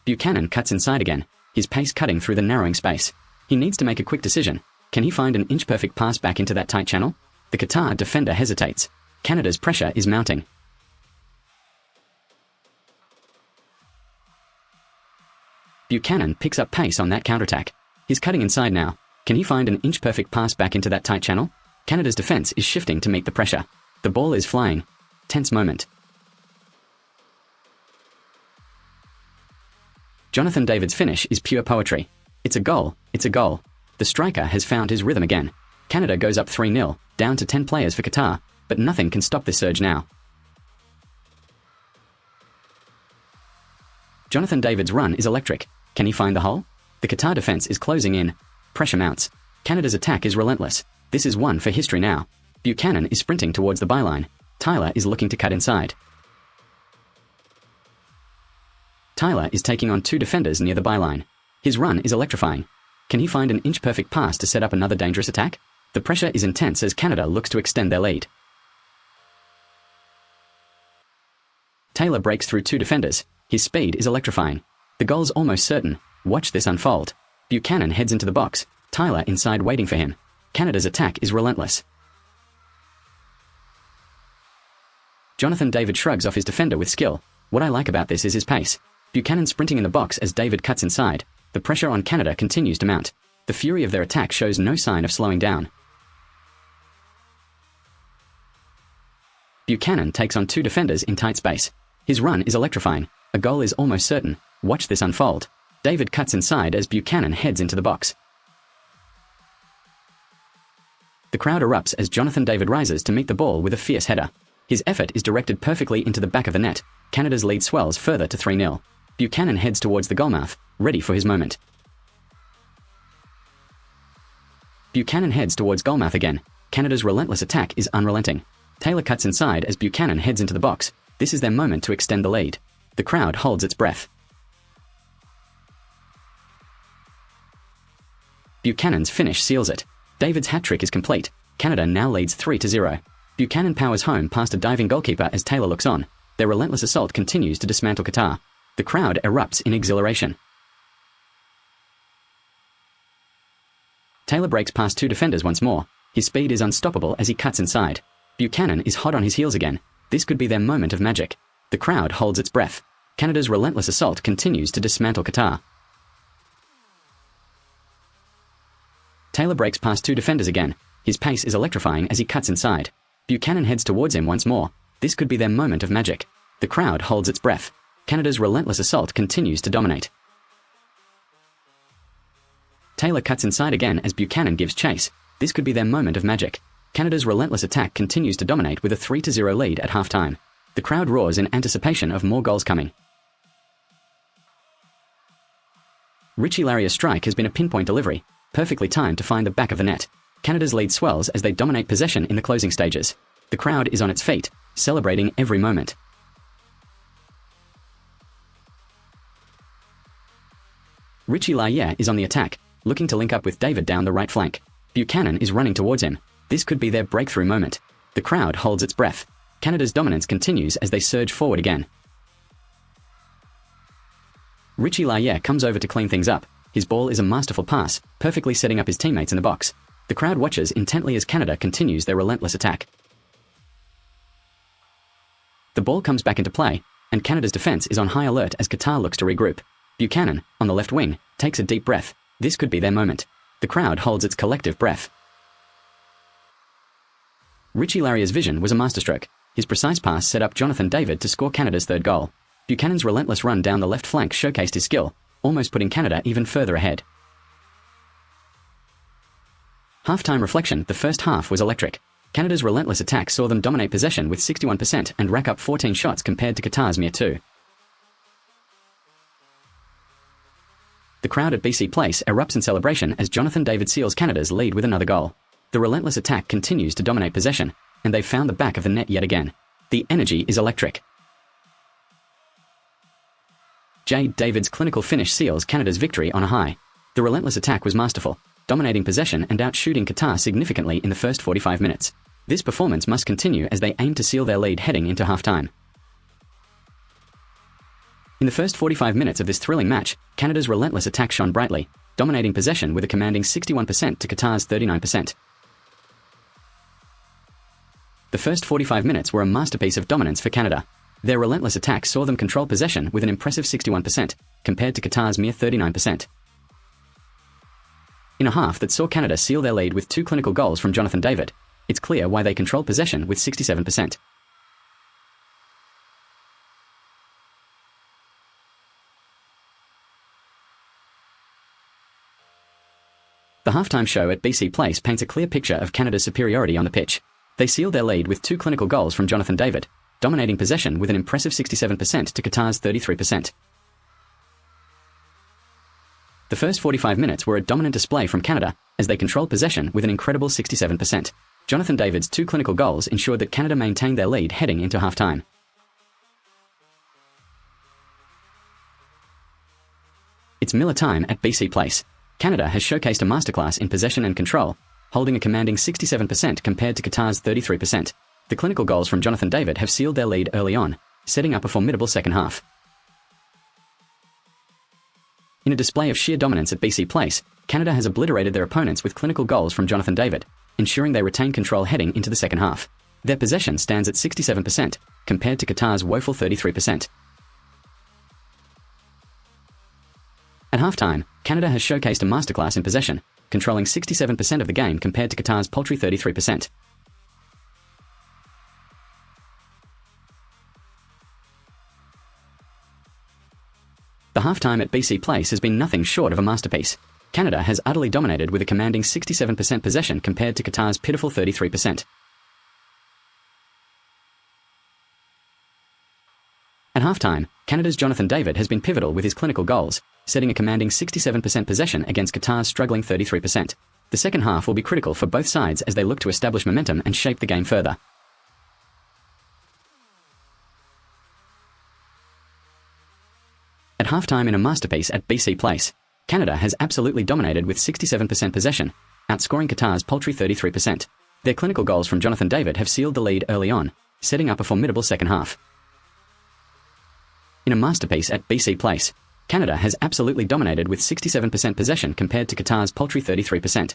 Buchanan cuts inside again, his pace cutting through the narrowing space. He needs to make a quick decision. Can he find an inch-perfect pass back into that tight channel? The Qatar defender hesitates. Canada's pressure is mounting. Buchanan picks up pace on that counterattack. He's cutting inside now. Can he find an inch-perfect pass back into that tight channel? Canada's defense is shifting to meet the pressure. The ball is flying. Tense moment. Jonathan David's finish is pure poetry. It's a goal. It's a goal. The striker has found his rhythm again. Canada goes up 3-0, down to 10 players for Qatar, but nothing can stop this surge now. Jonathan David's run is electric. Can he find the hole? The Qatar defense is closing in. Pressure mounts. Canada's attack is relentless. This is one for history now. Buchanan is sprinting towards the byline. Tyler is looking to cut inside. Tyler is taking on two defenders near the byline. His run is electrifying. Can he find an inch-perfect pass to set up another dangerous attack? The pressure is intense as Canada looks to extend their lead. Taylor breaks through two defenders. His speed is electrifying. The goal's almost certain. Watch this unfold. Buchanan heads into the box. Tyler inside waiting for him. Canada's attack is relentless. Jonathan David shrugs off his defender with skill. What I like about this is his pace. Buchanan sprinting in the box as David cuts inside. The pressure on Canada continues to mount. The fury of their attack shows no sign of slowing down. Buchanan takes on two defenders in tight space. His run is electrifying. A goal is almost certain. Watch this unfold. David cuts inside as Buchanan heads into the box. The crowd erupts as Jonathan David rises to meet the ball with a fierce header. His effort is directed perfectly into the back of the net. Canada's lead swells further to 3-0. Buchanan heads towards the goalmouth, ready for his moment. Buchanan heads towards goalmouth again. Canada's relentless attack is unrelenting. Taylor cuts inside as Buchanan heads into the box. This is their moment to extend the lead. The crowd holds its breath. Buchanan's finish seals it. David's hat-trick is complete. Canada now leads 3-0. Buchanan powers home past a diving goalkeeper as Taylor looks on. Their relentless assault continues to dismantle Qatar. The crowd erupts in exhilaration. Taylor breaks past two defenders once more. His speed is unstoppable as he cuts inside. Buchanan is hot on his heels again. This could be their moment of magic. The crowd holds its breath. Canada's relentless assault continues to dismantle Qatar. Taylor breaks past two defenders again. His pace is electrifying as he cuts inside. Buchanan heads towards him once more. This could be their moment of magic. The crowd holds its breath. Canada's relentless assault continues to dominate. Taylor cuts inside again as Buchanan gives chase. This could be their moment of magic. Canada's relentless attack continues to dominate with a 3-0 lead at halftime. The crowd roars in anticipation of more goals coming. Richie Laria's strike has been a pinpoint delivery, perfectly timed to find the back of the net. Canada's lead swells as they dominate possession in the closing stages. The crowd is on its feet, celebrating every moment. Richie Laria is on the attack, looking to link up with David down the right flank. Buchanan is running towards him. This could be their breakthrough moment. The crowd holds its breath. Canada's dominance continues as they surge forward again. Richie Laria comes over to clean things up. His ball is a masterful pass, perfectly setting up his teammates in the box. The crowd watches intently as Canada continues their relentless attack. The ball comes back into play, and Canada's defense is on high alert as Qatar looks to regroup. Buchanan, on the left wing, takes a deep breath. This could be their moment. The crowd holds its collective breath. Richie Larrier's vision was a masterstroke. His precise pass set up Jonathan David to score Canada's third goal. Buchanan's relentless run down the left flank showcased his skill, almost putting Canada even further ahead. Half-time reflection: the first half was electric. Canada's relentless attack saw them dominate possession with 61% and rack up 14 shots compared to Qatar's mere 2. The crowd at BC Place erupts in celebration as Jonathan David seals Canada's lead with another goal. The relentless attack continues to dominate possession, and they've found the back of the net yet again. The energy is electric. Jade David's clinical finish seals Canada's victory on a high. The relentless attack was masterful, dominating possession and outshooting Qatar significantly in the first 45 minutes. This performance must continue as they aim to seal their lead heading into halftime. In the first 45 minutes of this thrilling match, Canada's relentless attack shone brightly, dominating possession with a commanding 61% to Qatar's 39%. The first 45 minutes were a masterpiece of dominance for Canada. Their relentless attack saw them control possession with an impressive 61%, compared to Qatar's mere 39%. In a half that saw Canada seal their lead with 2 clinical goals from Jonathan David, it's clear why they control possession with 67%. The halftime show at BC Place paints a clear picture of Canada's superiority on the pitch. They sealed their lead with 2 clinical goals from Jonathan David, dominating possession with an impressive 67% to Qatar's 33%. The first 45 minutes were a dominant display from Canada, as they controlled possession with an incredible 67%. Jonathan David's 2 clinical goals ensured that Canada maintained their lead heading into halftime. It's Miller time at BC Place. Canada has showcased a masterclass in possession and control, holding a commanding 67% compared to Qatar's 33%. The clinical goals from Jonathan David have sealed their lead early on, setting up a formidable second half. In a display of sheer dominance at BC Place, Canada has obliterated their opponents with clinical goals from Jonathan David, ensuring they retain control heading into the second half. Their possession stands at 67%, compared to Qatar's woeful 33%. At halftime, Canada has showcased a masterclass in possession, controlling 67% of the game compared to Qatar's paltry 33%. The halftime at BC Place has been nothing short of a masterpiece. Canada has utterly dominated with a commanding 67% possession compared to Qatar's pitiful 33%. At halftime, Canada's Jonathan David has been pivotal with his clinical goals, setting a commanding 67% possession against Qatar's struggling 33%. The second half will be critical for both sides as they look to establish momentum and shape the game further. At halftime in a masterpiece at BC Place, Canada has absolutely dominated with 67% possession, outscoring Qatar's paltry 33%. Their clinical goals from Jonathan David have sealed the lead early on, setting up a formidable second half. In a masterpiece at BC Place, Canada has absolutely dominated with 67% possession compared to Qatar's paltry 33%.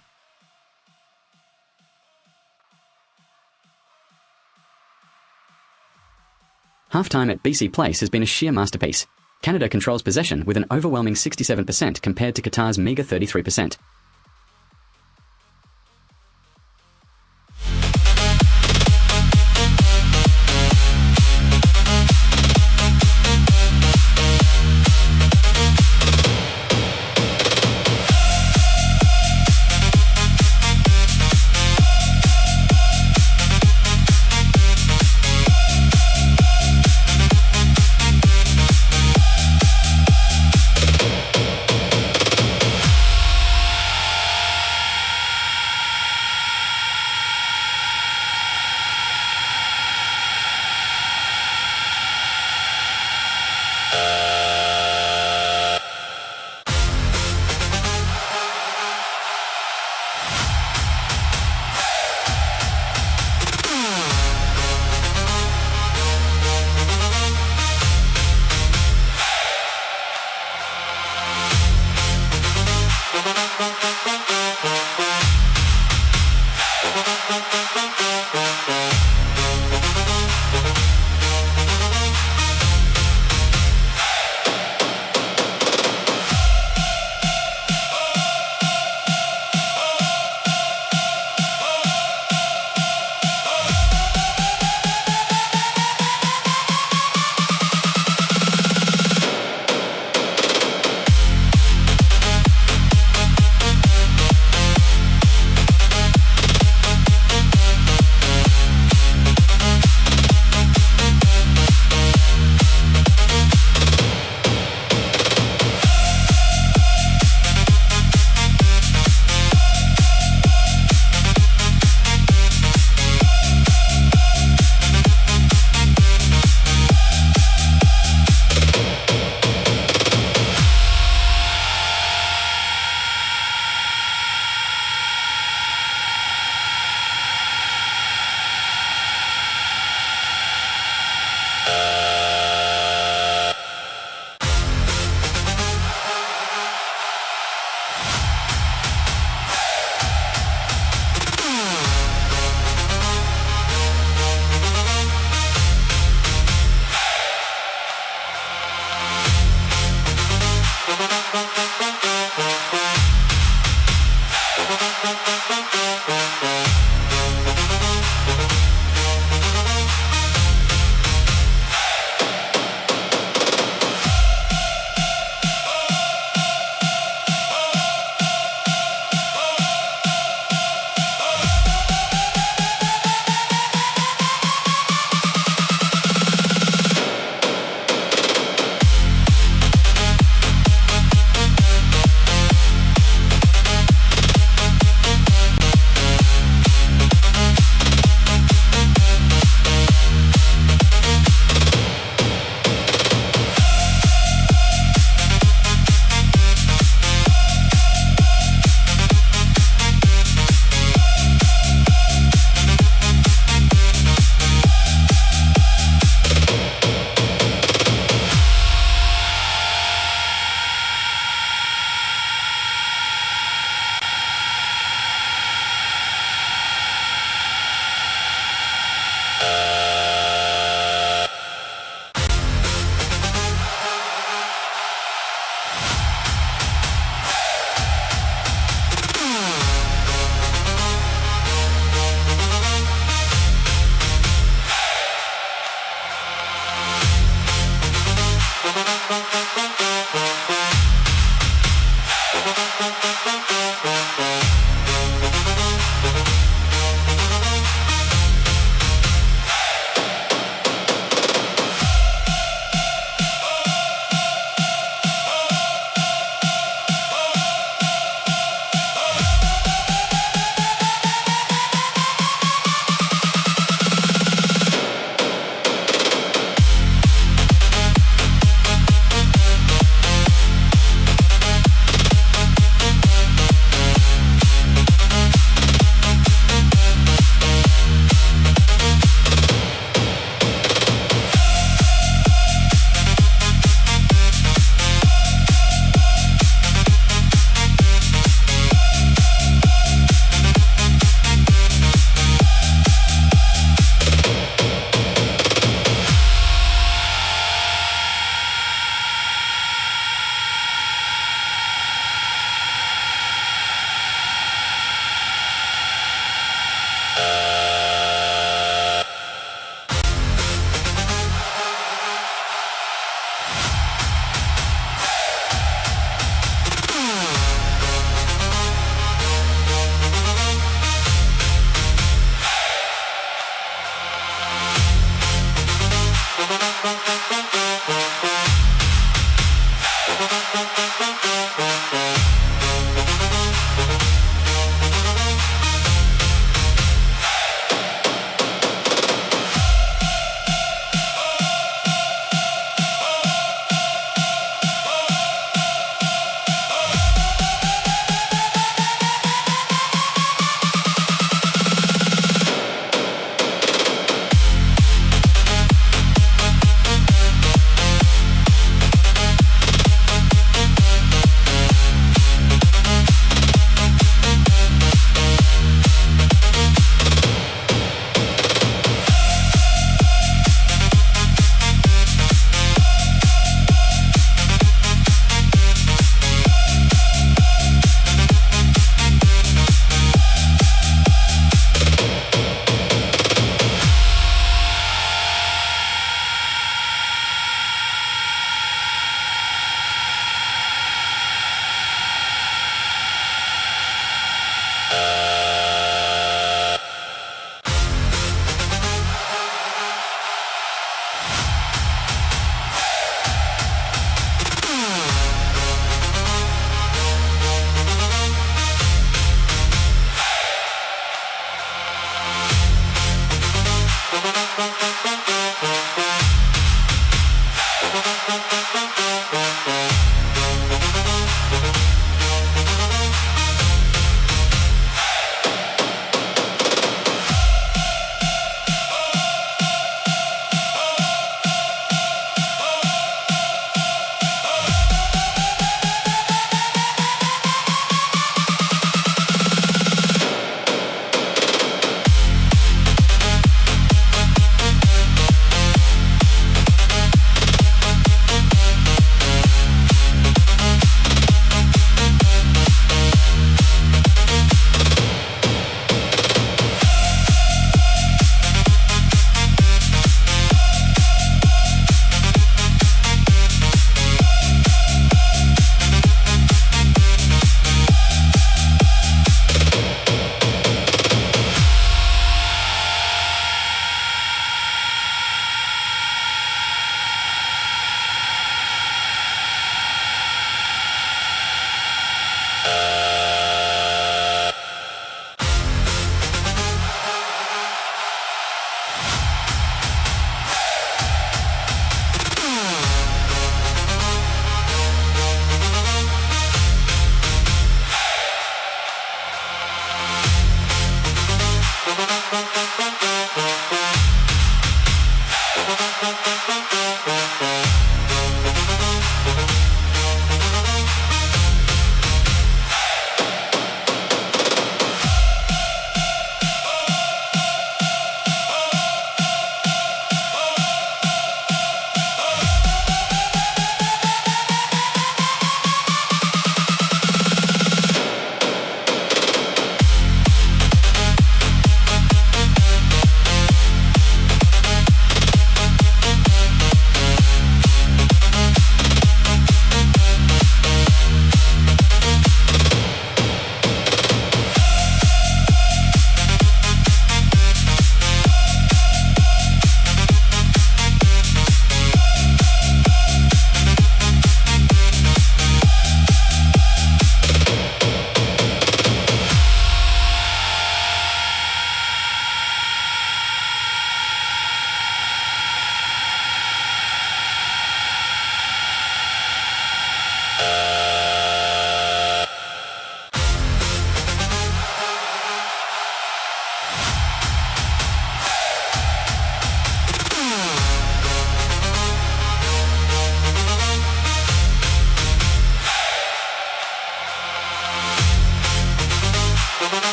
Halftime at BC Place has been a sheer masterpiece. Canada controls possession with an overwhelming 67% compared to Qatar's meager 33%.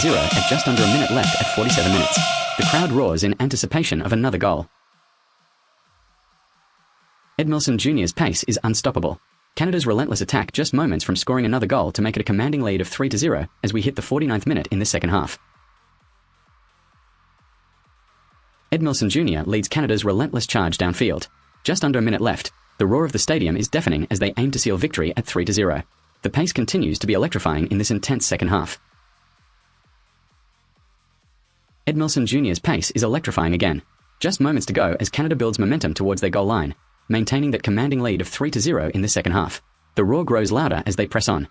3-0 at just under a minute left at 47 minutes. The crowd roars in anticipation of another goal. Edmilson Jr.'s pace is unstoppable. Canada's relentless attack just moments from scoring another goal to make it a commanding lead of 3-0 as we hit the 49th minute in the second half. Edmilson Jr. leads Canada's relentless charge downfield. Just under a minute left, the roar of the stadium is deafening as they aim to seal victory at 3-0. The pace continues to be electrifying in this intense second half. Edmilson Jr.'s pace is electrifying again. Just moments to go as Canada builds momentum towards their goal line, maintaining that commanding lead of 3-0 in the second half. The roar grows louder as they press on.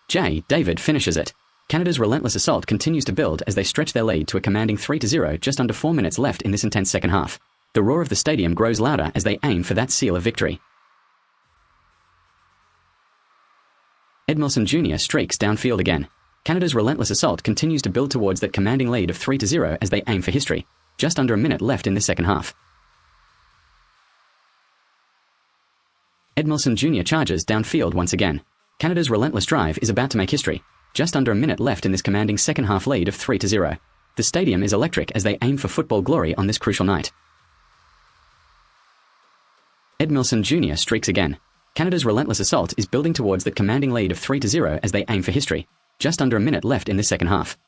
David finishes it. Canada's relentless assault continues to build as they stretch their lead to a commanding 3-0 just under 4 minutes left in this intense second half. The roar of the stadium grows louder as they aim for that seal of victory. Edmilson Jr. streaks downfield again. Canada's relentless assault continues to build towards that commanding lead of 3-0 as they aim for history. Just under a minute left in the second half. Edmilson Jr. charges downfield once again. Canada's relentless drive is about to make history. Just under a minute left in this commanding second half lead of 3-0. The stadium is electric as they aim for football glory on this crucial night. Edmilson Jr. streaks again. Canada's relentless assault is building towards that commanding lead of 3-0 as they aim for history. Just under a minute left in this second half.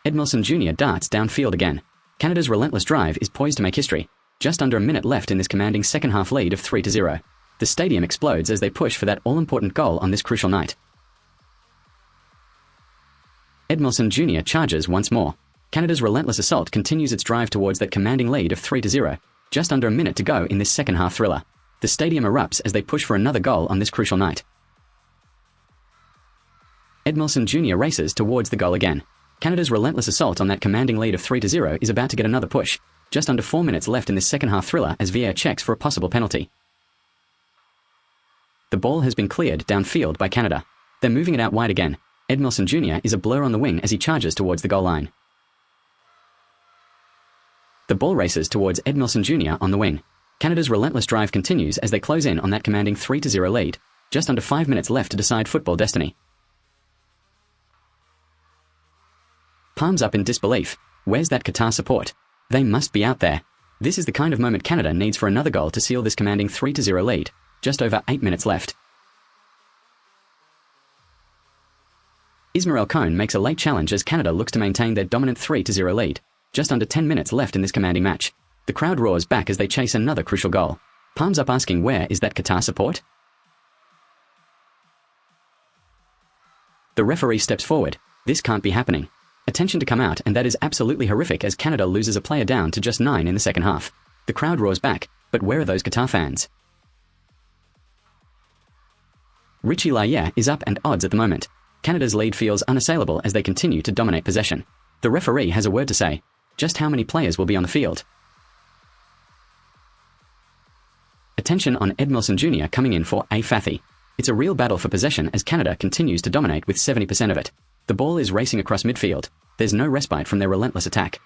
Edmilson Jr. darts downfield again. Canada's relentless drive is poised to make history. Just under a minute left in this commanding second half lead of 3-0. The stadium explodes as they push for that all-important goal on this crucial night. Edmilson Jr. charges once more. Canada's relentless assault continues its drive towards that commanding lead of 3-0. Just under a minute to go in this second half thriller. The stadium erupts as they push for another goal on this crucial night. Edmilson Jr. races towards the goal again. Canada's relentless assault on that commanding lead of 3-0 is about to get another push. Just under 4 minutes left in this second half thriller as VAR checks for a possible penalty. The ball has been cleared downfield by Canada. They're moving it out wide again. Edmilson Jr. is a blur on the wing as he charges towards the goal line. The ball races towards Edmilson Jr. on the wing. Canada's relentless drive continues as they close in on that commanding 3-0 lead. Just under 5 minutes left to decide football destiny. Palms up in disbelief. Where's that Qatar support? They must be out there. This is the kind of moment Canada needs for another goal to seal this commanding 3-0 lead. Just over 8 minutes left. Ismael Cohn makes a late challenge as Canada looks to maintain their dominant 3-0 lead. Just under 10 minutes left in this commanding match. The crowd roars back as they chase another crucial goal. Palms up asking, where is that Qatar support? The referee steps forward. This can't be happening. Attention to come out, and that is absolutely horrific as Canada loses a player down to just 9 in the second half. The crowd roars back, but where are those Qatar fans? Richie Laryea is up and odds at the moment. Canada's lead feels unassailable as they continue to dominate possession. The referee has a word to say. Just how many players will be on the field? Attention on Edmilson Jr. coming in for a Fathy. It's a real battle for possession as Canada continues to dominate with 70% of it. The ball is racing across midfield. There's no respite from their relentless attack.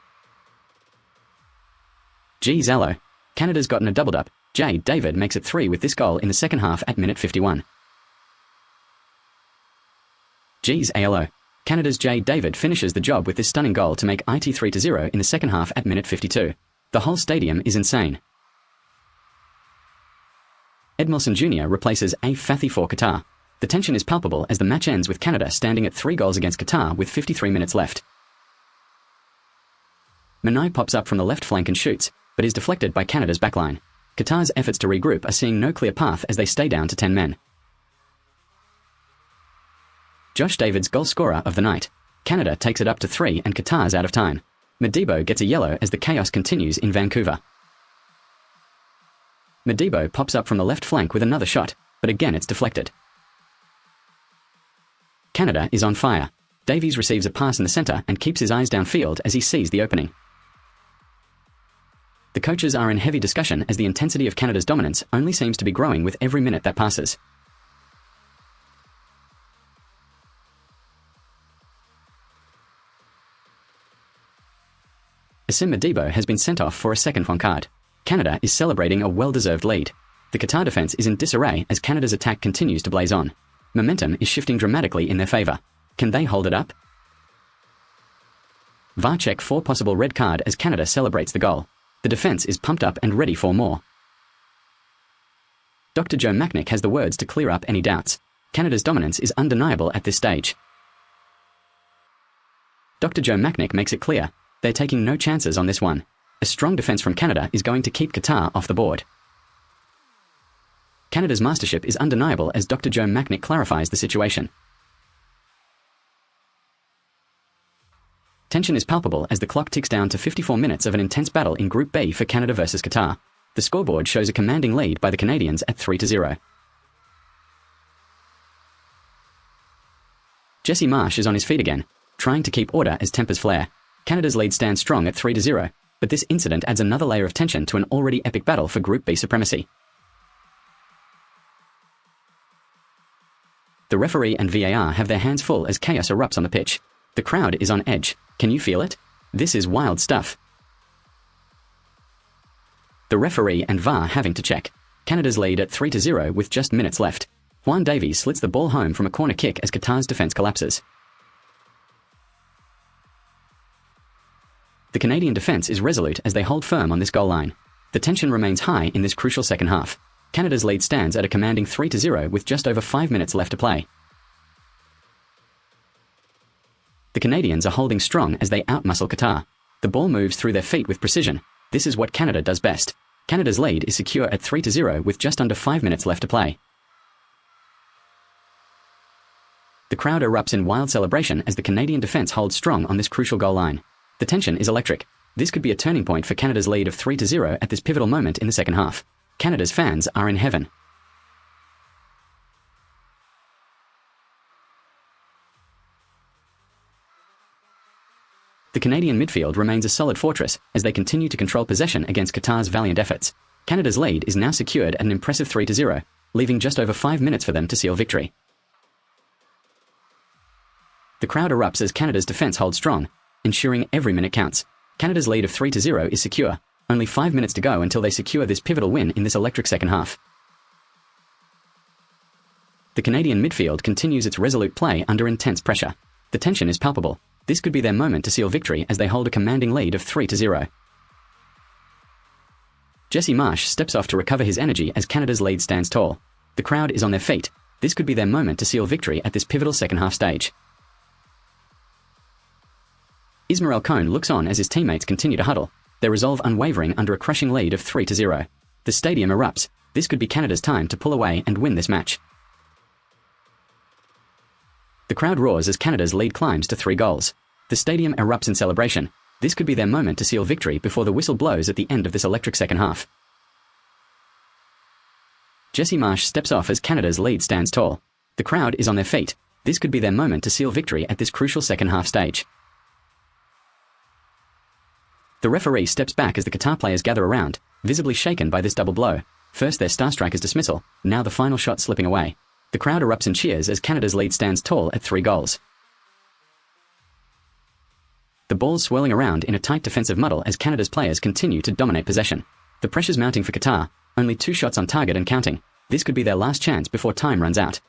Zalo. Canada's gotten a doubled up. David makes it 3 with this goal in the second half at minute 51. ALO. Canada's David finishes the job with this stunning goal to make it 3-0 in the second half at minute 52. The whole stadium is insane. Edmilson Jr. replaces a Fathy for Qatar. The tension is palpable as the match ends with Canada standing at 3 goals against Qatar with 53 minutes left. Manai pops up from the left flank and shoots, but is deflected by Canada's backline. Qatar's efforts to regroup are seeing no clear path as they stay down to 10 men. Josh David's goal scorer of the night. Canada takes it up to 3 and Qatar's out of time. Modibo gets a yellow as the chaos continues in Vancouver. Modibo pops up from the left flank with another shot, but again it's deflected. Canada is on fire. Davies receives a pass in the centre and keeps his eyes downfield as he sees the opening. The coaches are in heavy discussion as the intensity of Canada's dominance only seems to be growing with every minute that passes. Asim Modibo has been sent off for a second card. Canada is celebrating a well-deserved lead. The Qatar defense is in disarray as Canada's attack continues to blaze on. Momentum is shifting dramatically in their favor. Can they hold it up? VAR check for possible red card as Canada celebrates the goal. The defense is pumped up and ready for more. Dr. Joe Machnik has the words to clear up any doubts. Canada's dominance is undeniable at this stage. Dr. Joe Machnik makes it clear, they're taking no chances on this one. A strong defense from Canada is going to keep Qatar off the board. Canada's mastership is undeniable as Dr. Joe Machnik clarifies the situation. Tension is palpable as the clock ticks down to 54 minutes of an intense battle in Group B for Canada versus Qatar. The scoreboard shows a commanding lead by the Canadians at 3-0. Jesse Marsch is on his feet again, trying to keep order as tempers flare. Canada's lead stands strong at 3-0, but this incident adds another layer of tension to an already epic battle for Group B supremacy. The referee and VAR have their hands full as chaos erupts on the pitch. The crowd is on edge. Can you feel it? This is wild stuff. The referee and VAR having to check. Canada's lead at 3-0 with just minutes left. Juan Davies slits the ball home from a corner kick as Qatar's defense collapses. The Canadian defense is resolute as they hold firm on this goal line. The tension remains high in this crucial second half. Canada's lead stands at a commanding 3-0 with just over 5 minutes left to play. The Canadians are holding strong as they outmuscle Qatar. The ball moves through their feet with precision. This is what Canada does best. Canada's lead is secure at 3-0 with just under 5 minutes left to play. The crowd erupts in wild celebration as the Canadian defense holds strong on this crucial goal line. The tension is electric. This could be a turning point for Canada's lead of 3-0 at this pivotal moment in the second half. Canada's fans are in heaven. The Canadian midfield remains a solid fortress as they continue to control possession against Qatar's valiant efforts. Canada's lead is now secured at an impressive 3-0, leaving just over 5 minutes for them to seal victory. The crowd erupts as Canada's defense holds strong, ensuring every minute counts. Canada's lead of 3-0 is secure. Only 5 minutes to go until they secure this pivotal win in this electric second half. The Canadian midfield continues its resolute play under intense pressure. The tension is palpable. This could be their moment to seal victory as they hold a commanding lead of 3-0. Jesse Marsch steps off to recover his energy as Canada's lead stands tall. The crowd is on their feet. This could be their moment to seal victory at this pivotal second half stage. Ismael Cohn looks on as his teammates continue to huddle, their resolve unwavering under a crushing lead of 3-0. The stadium erupts. This could be Canada's time to pull away and win this match. The crowd roars as Canada's lead climbs to 3 goals. The stadium erupts in celebration. This could be their moment to seal victory before the whistle blows at the end of this electric second half. Jesse Marsch steps off as Canada's lead stands tall. The crowd is on their feet. This could be their moment to seal victory at this crucial second half stage. The referee steps back as the Qatar players gather around, visibly shaken by this double blow. First their star striker's dismissal, now the final shot slipping away. The crowd erupts in cheers as Canada's lead stands tall at 3 goals. The ball's swirling around in a tight defensive muddle as Canada's players continue to dominate possession. The pressure's mounting for Qatar, only 2 shots on target and counting. This could be their last chance before time runs out.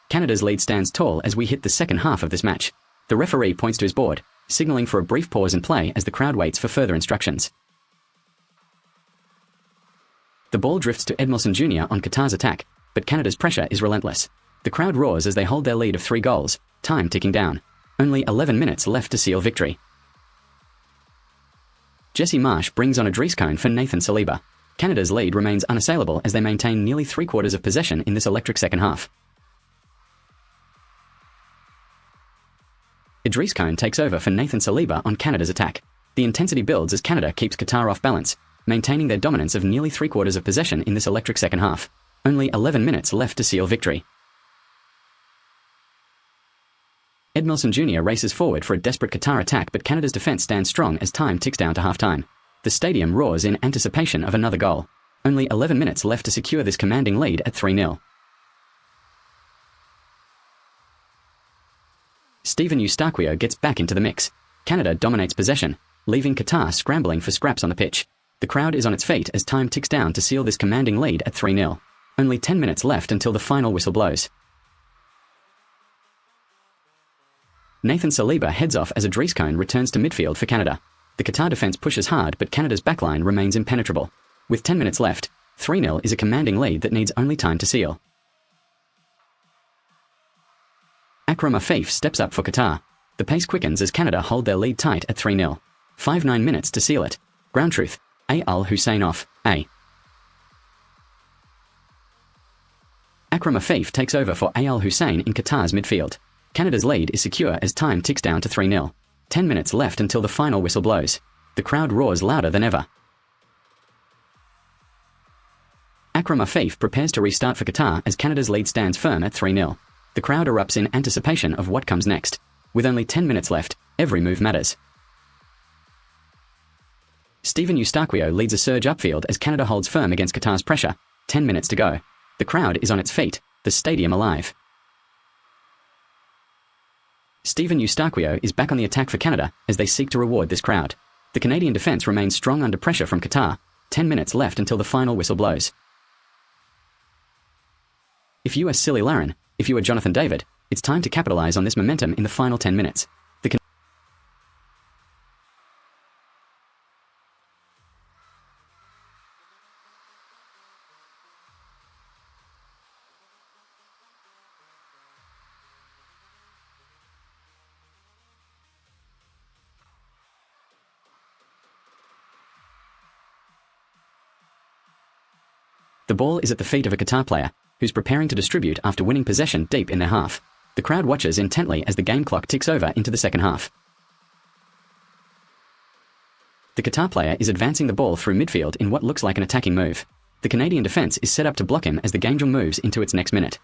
Canada's lead stands tall as we hit the second half of this match. The referee points to his board, signaling for a brief pause in play as the crowd waits for further instructions. The ball drifts to Edmilson Jr. on Qatar's attack, but Canada's pressure is relentless. The crowd roars as they hold their lead of 3 goals, time ticking down. Only 11 minutes left to seal victory. Jesse Marsch brings on a Dries cone for Nathan Saliba. Canada's lead remains unassailable as they maintain nearly 3/4 of possession in this electric second half. Idris Cone takes over for Nathan Saliba on Canada's attack. The intensity builds as Canada keeps Qatar off balance, maintaining their dominance of nearly 3/4 of possession in this electric second half. Only 11 minutes left to seal victory. Edmilson Jr. races forward for a desperate Qatar attack, but Canada's defense stands strong as time ticks down to half-time. The stadium roars in anticipation of another goal. Only 11 minutes left to secure this commanding lead at 3-0. Steven Eustáquio gets back into the mix. Canada dominates possession, leaving Qatar scrambling for scraps on the pitch. The crowd is on its feet as time ticks down to seal this commanding lead at 3-0. Only 10 minutes left until the final whistle blows. Nathan Saliba heads off as a Dries Cone returns to midfield for Canada. The Qatar defence pushes hard, but Canada's backline remains impenetrable. With 10 minutes left, 3-0 is a commanding lead that needs only time to seal. Akram Afif steps up for Qatar. The pace quickens as Canada hold their lead tight at 3-0. 5-9 minutes to seal it. Ground truth. Al Hussein off. Akram Afif takes over for Al Hussein in Qatar's midfield. Canada's lead is secure as time ticks down to 3-0. 10 minutes left until the final whistle blows. The crowd roars louder than ever. Akram Afif prepares to restart for Qatar as Canada's lead stands firm at 3-0. The crowd erupts in anticipation of what comes next. With only 10 minutes left, every move matters. Steven Eustáquio leads a surge upfield as Canada holds firm against Qatar's pressure. 10 minutes to go. The crowd is on its feet, the stadium alive. Steven Eustáquio is back on the attack for Canada as they seek to reward this crowd. The Canadian defence remains strong under pressure from Qatar. 10 minutes left until the final whistle blows. If you are Silly Larin, if you are Jonathan David, it's time to capitalise on this momentum in the final 10 minutes. The ball is at the feet of a Qatar player, who's preparing to distribute after winning possession deep in their half. The crowd watches intently as the game clock ticks over into the second half. The Qatar player is advancing the ball through midfield in what looks like an attacking move. The Canadian defence is set up to block him as the game moves into its next minute.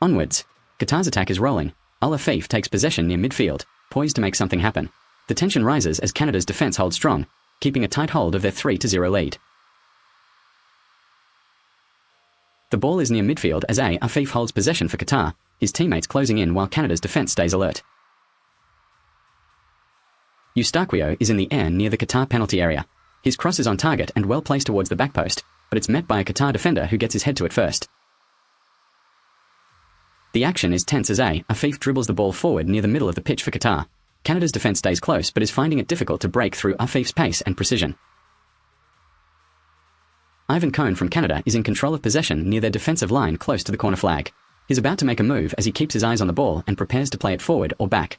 Onwards. Qatar's attack is rolling. Al Afif takes possession near midfield, poised to make something happen. The tension rises as Canada's defence holds strong, keeping a tight hold of their 3-0 lead. The ball is near midfield as Afif holds possession for Qatar, his teammates closing in while Canada's defence stays alert. Eustáquio is in the air near the Qatar penalty area. His cross is on target and well placed towards the back post, but it's met by a Qatar defender who gets his head to it first. The action is tense as Afif dribbles the ball forward near the middle of the pitch for Qatar. Canada's defence stays close but is finding it difficult to break through Afif's pace and precision. Ivan Cone from Canada is in control of possession near their defensive line close to the corner flag. He's about to make a move as he keeps his eyes on the ball and prepares to play it forward or back.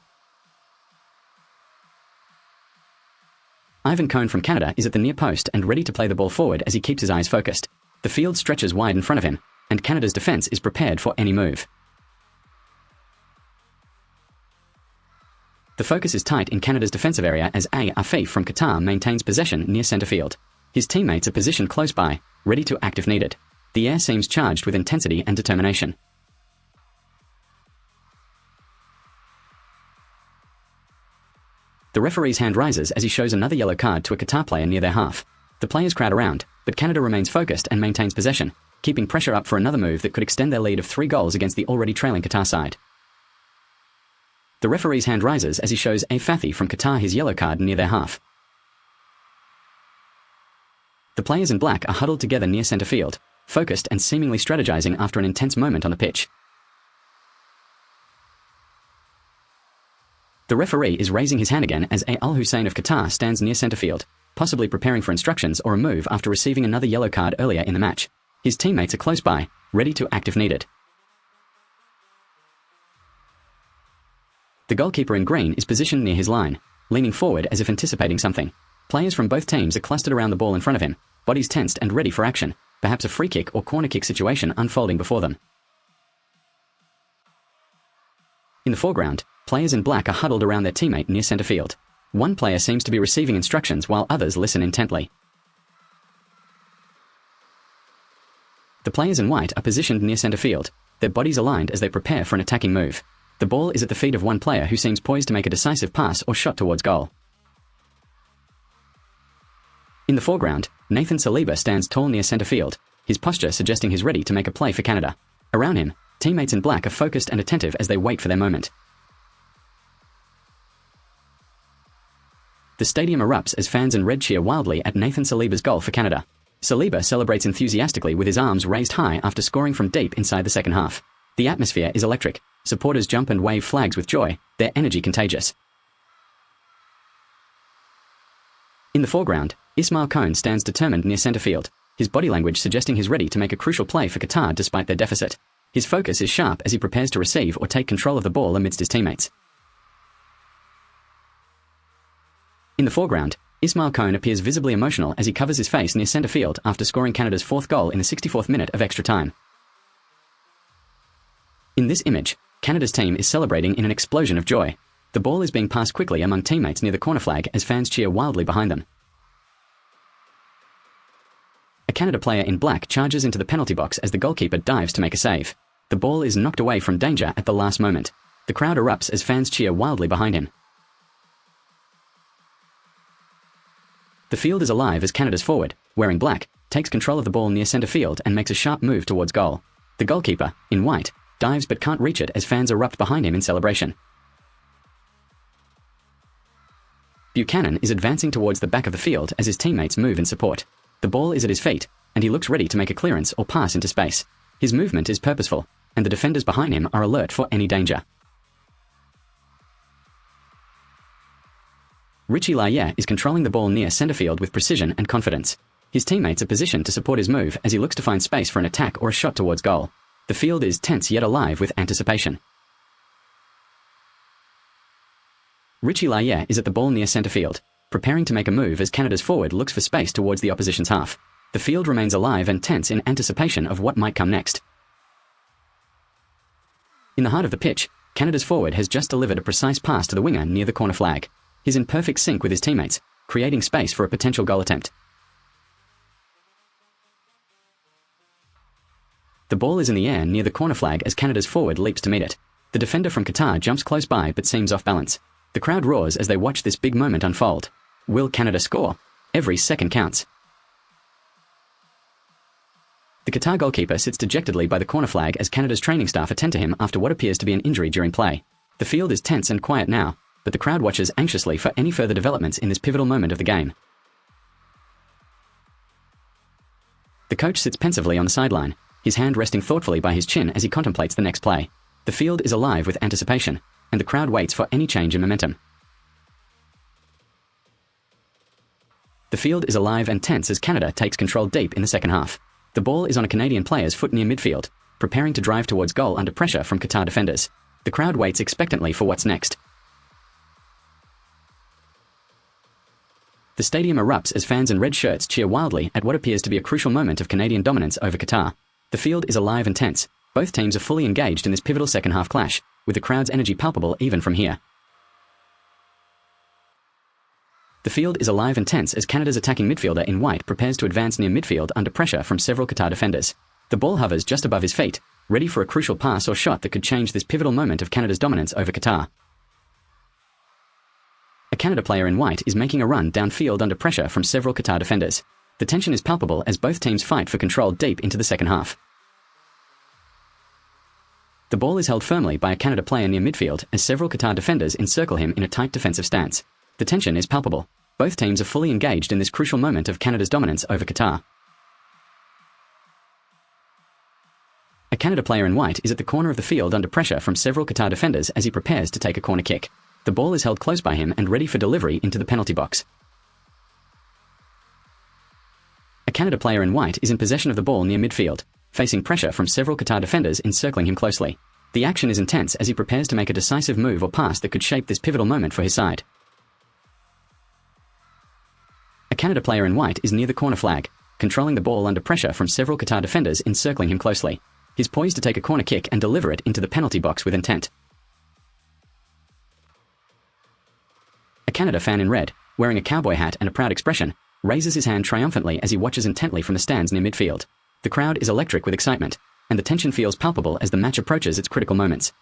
Ivan Cone from Canada is at the near post and ready to play the ball forward as he keeps his eyes focused. The field stretches wide in front of him, and Canada's defence is prepared for any move. The focus is tight in Canada's defensive area as Afif from Qatar maintains possession near centre field. His teammates are positioned close by, ready to act if needed. The air seems charged with intensity and determination. The referee's hand rises as he shows another yellow card to a Qatar player near their half. The players crowd around, but Canada remains focused and maintains possession, keeping pressure up for another move that could extend their lead of 3 goals against the already trailing Qatar side. The referee's hand rises as he shows Fathi from Qatar his yellow card near their half. The players in black are huddled together near centre field, focused and seemingly strategizing after an intense moment on the pitch. The referee is raising his hand again as Al Hussein of Qatar stands near centre field, possibly preparing for instructions or a move after receiving another yellow card earlier in the match. His teammates are close by, ready to act if needed. The goalkeeper in green is positioned near his line, leaning forward as if anticipating something. Players from both teams are clustered around the ball in front of him, bodies tensed and ready for action, perhaps a free kick or corner kick situation unfolding before them. In the foreground, players in black are huddled around their teammate near centre field. One player seems to be receiving instructions while others listen intently. The players in white are positioned near centre field, their bodies aligned as they prepare for an attacking move. The ball is at the feet of one player who seems poised to make a decisive pass or shot towards goal. In the foreground, Nathan Saliba stands tall near centre field, his posture suggesting he's ready to make a play for Canada. Around him, teammates in black are focused and attentive as they wait for their moment. The stadium erupts as fans in red cheer wildly at Nathan Saliba's goal for Canada. Saliba celebrates enthusiastically with his arms raised high after scoring from deep inside the second half. The atmosphere is electric. Supporters jump and wave flags with joy, their energy contagious. In the foreground, Ismail Kone stands determined near centre field, his body language suggesting he's ready to make a crucial play for Qatar despite their deficit. His focus is sharp as he prepares to receive or take control of the ball amidst his teammates. In the foreground, Ismail Kone appears visibly emotional as he covers his face near centre field after scoring Canada's fourth goal in the 64th minute of extra time. In this image, Canada's team is celebrating in an explosion of joy. The ball is being passed quickly among teammates near the corner flag as fans cheer wildly behind them. A Canada player in black charges into the penalty box as the goalkeeper dives to make a save. The ball is knocked away from danger at the last moment. The crowd erupts as fans cheer wildly behind him. The field is alive as Canada's forward, wearing black, takes control of the ball near centre field and makes a sharp move towards goal. The goalkeeper, in white, dives but can't reach it as fans erupt behind him in celebration. Buchanan is advancing towards the back of the field as his teammates move in support. The ball is at his feet, and he looks ready to make a clearance or pass into space. His movement is purposeful, and the defenders behind him are alert for any danger. Richie Laryea is controlling the ball near centre field with precision and confidence. His teammates are positioned to support his move as he looks to find space for an attack or a shot towards goal. The field is tense yet alive with anticipation. Richie Laryea is at the ball near centre field, preparing to make a move as Canada's forward looks for space towards the opposition's half. The field remains alive and tense in anticipation of what might come next. In the heart of the pitch, Canada's forward has just delivered a precise pass to the winger near the corner flag. He's in perfect sync with his teammates, creating space for a potential goal attempt. The ball is in the air near the corner flag as Canada's forward leaps to meet it. The defender from Qatar jumps close by but seems off balance. The crowd roars as they watch this big moment unfold. Will Canada score? Every second counts. The Qatar goalkeeper sits dejectedly by the corner flag as Canada's training staff attend to him after what appears to be an injury during play. The field is tense and quiet now, but the crowd watches anxiously for any further developments in this pivotal moment of the game. The coach sits pensively on the sideline, his hand resting thoughtfully by his chin as he contemplates the next play. The field is alive with anticipation, and the crowd waits for any change in momentum. The field is alive and tense as Canada takes control deep in the second half. The ball is on a Canadian player's foot near midfield, preparing to drive towards goal under pressure from Qatar defenders. The crowd waits expectantly for what's next. The stadium erupts as fans in red shirts cheer wildly at what appears to be a crucial moment of Canadian dominance over Qatar. The field is alive and tense. Both teams are fully engaged in this pivotal second-half clash, with the crowd's energy palpable even from here. The field is alive and tense as Canada's attacking midfielder in white prepares to advance near midfield under pressure from several Qatar defenders. The ball hovers just above his feet, ready for a crucial pass or shot that could change this pivotal moment of Canada's dominance over Qatar. A Canada player in white is making a run downfield under pressure from several Qatar defenders. The tension is palpable as both teams fight for control deep into the second half. The ball is held firmly by a Canada player near midfield as several Qatar defenders encircle him in a tight defensive stance. The tension is palpable. Both teams are fully engaged in this crucial moment of Canada's dominance over Qatar. A Canada player in white is at the corner of the field under pressure from several Qatar defenders as he prepares to take a corner kick. The ball is held close by him and ready for delivery into the penalty box. A Canada player in white is in possession of the ball near midfield, facing pressure from several Qatar defenders encircling him closely. The action is intense as he prepares to make a decisive move or pass that could shape this pivotal moment for his side. A Canada player in white is in possession of the ball near midfield, facing pressure from several Qatar defenders encircling him closely. The action is intense as he prepares to make a decisive move or pass that could shape this pivotal moment for his side. A Canada player in white is near the corner flag, controlling the ball under pressure from several Qatar defenders encircling him closely. He's poised to take a corner kick and deliver it into the penalty box with intent. A Canada fan in red, wearing a cowboy hat and a proud expression, raises his hand triumphantly as he watches intently from the stands near midfield. The crowd is electric with excitement, and the tension feels palpable as the match approaches its critical moments.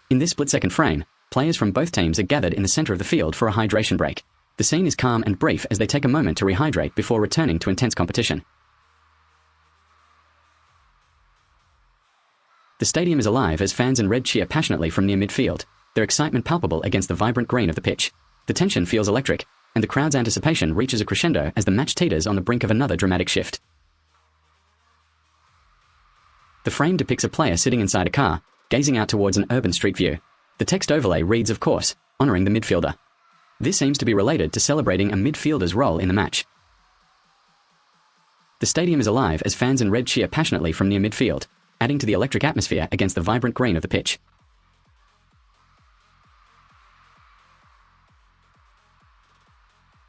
In this split-second frame, players from both teams are gathered in the center of the field for a hydration break. The scene is calm and brief as they take a moment to rehydrate before returning to intense competition. The stadium is alive as fans in red cheer passionately from near midfield, their excitement palpable against the vibrant green of the pitch. The tension feels electric, and the crowd's anticipation reaches a crescendo as the match teeters on the brink of another dramatic shift. The frame depicts a player sitting inside a car, gazing out towards an urban street view. The text overlay reads, of course, honoring the midfielder. This seems to be related to celebrating a midfielder's role in the match. The stadium is alive as fans in red cheer passionately from near midfield, adding to the electric atmosphere against the vibrant green of the pitch.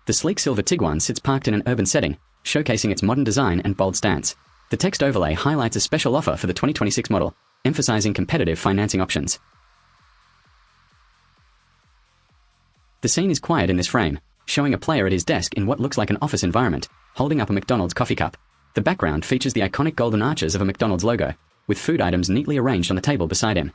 The sleek silver Tiguan sits parked in an urban setting, showcasing its modern design and bold stance. The text overlay highlights a special offer for the 2026 model, emphasizing competitive financing options. The scene is quiet in this frame, showing a player at his desk in what looks like an office environment, holding up a McDonald's coffee cup. The background features the iconic golden arches of a McDonald's logo, with food items neatly arranged on the table beside him.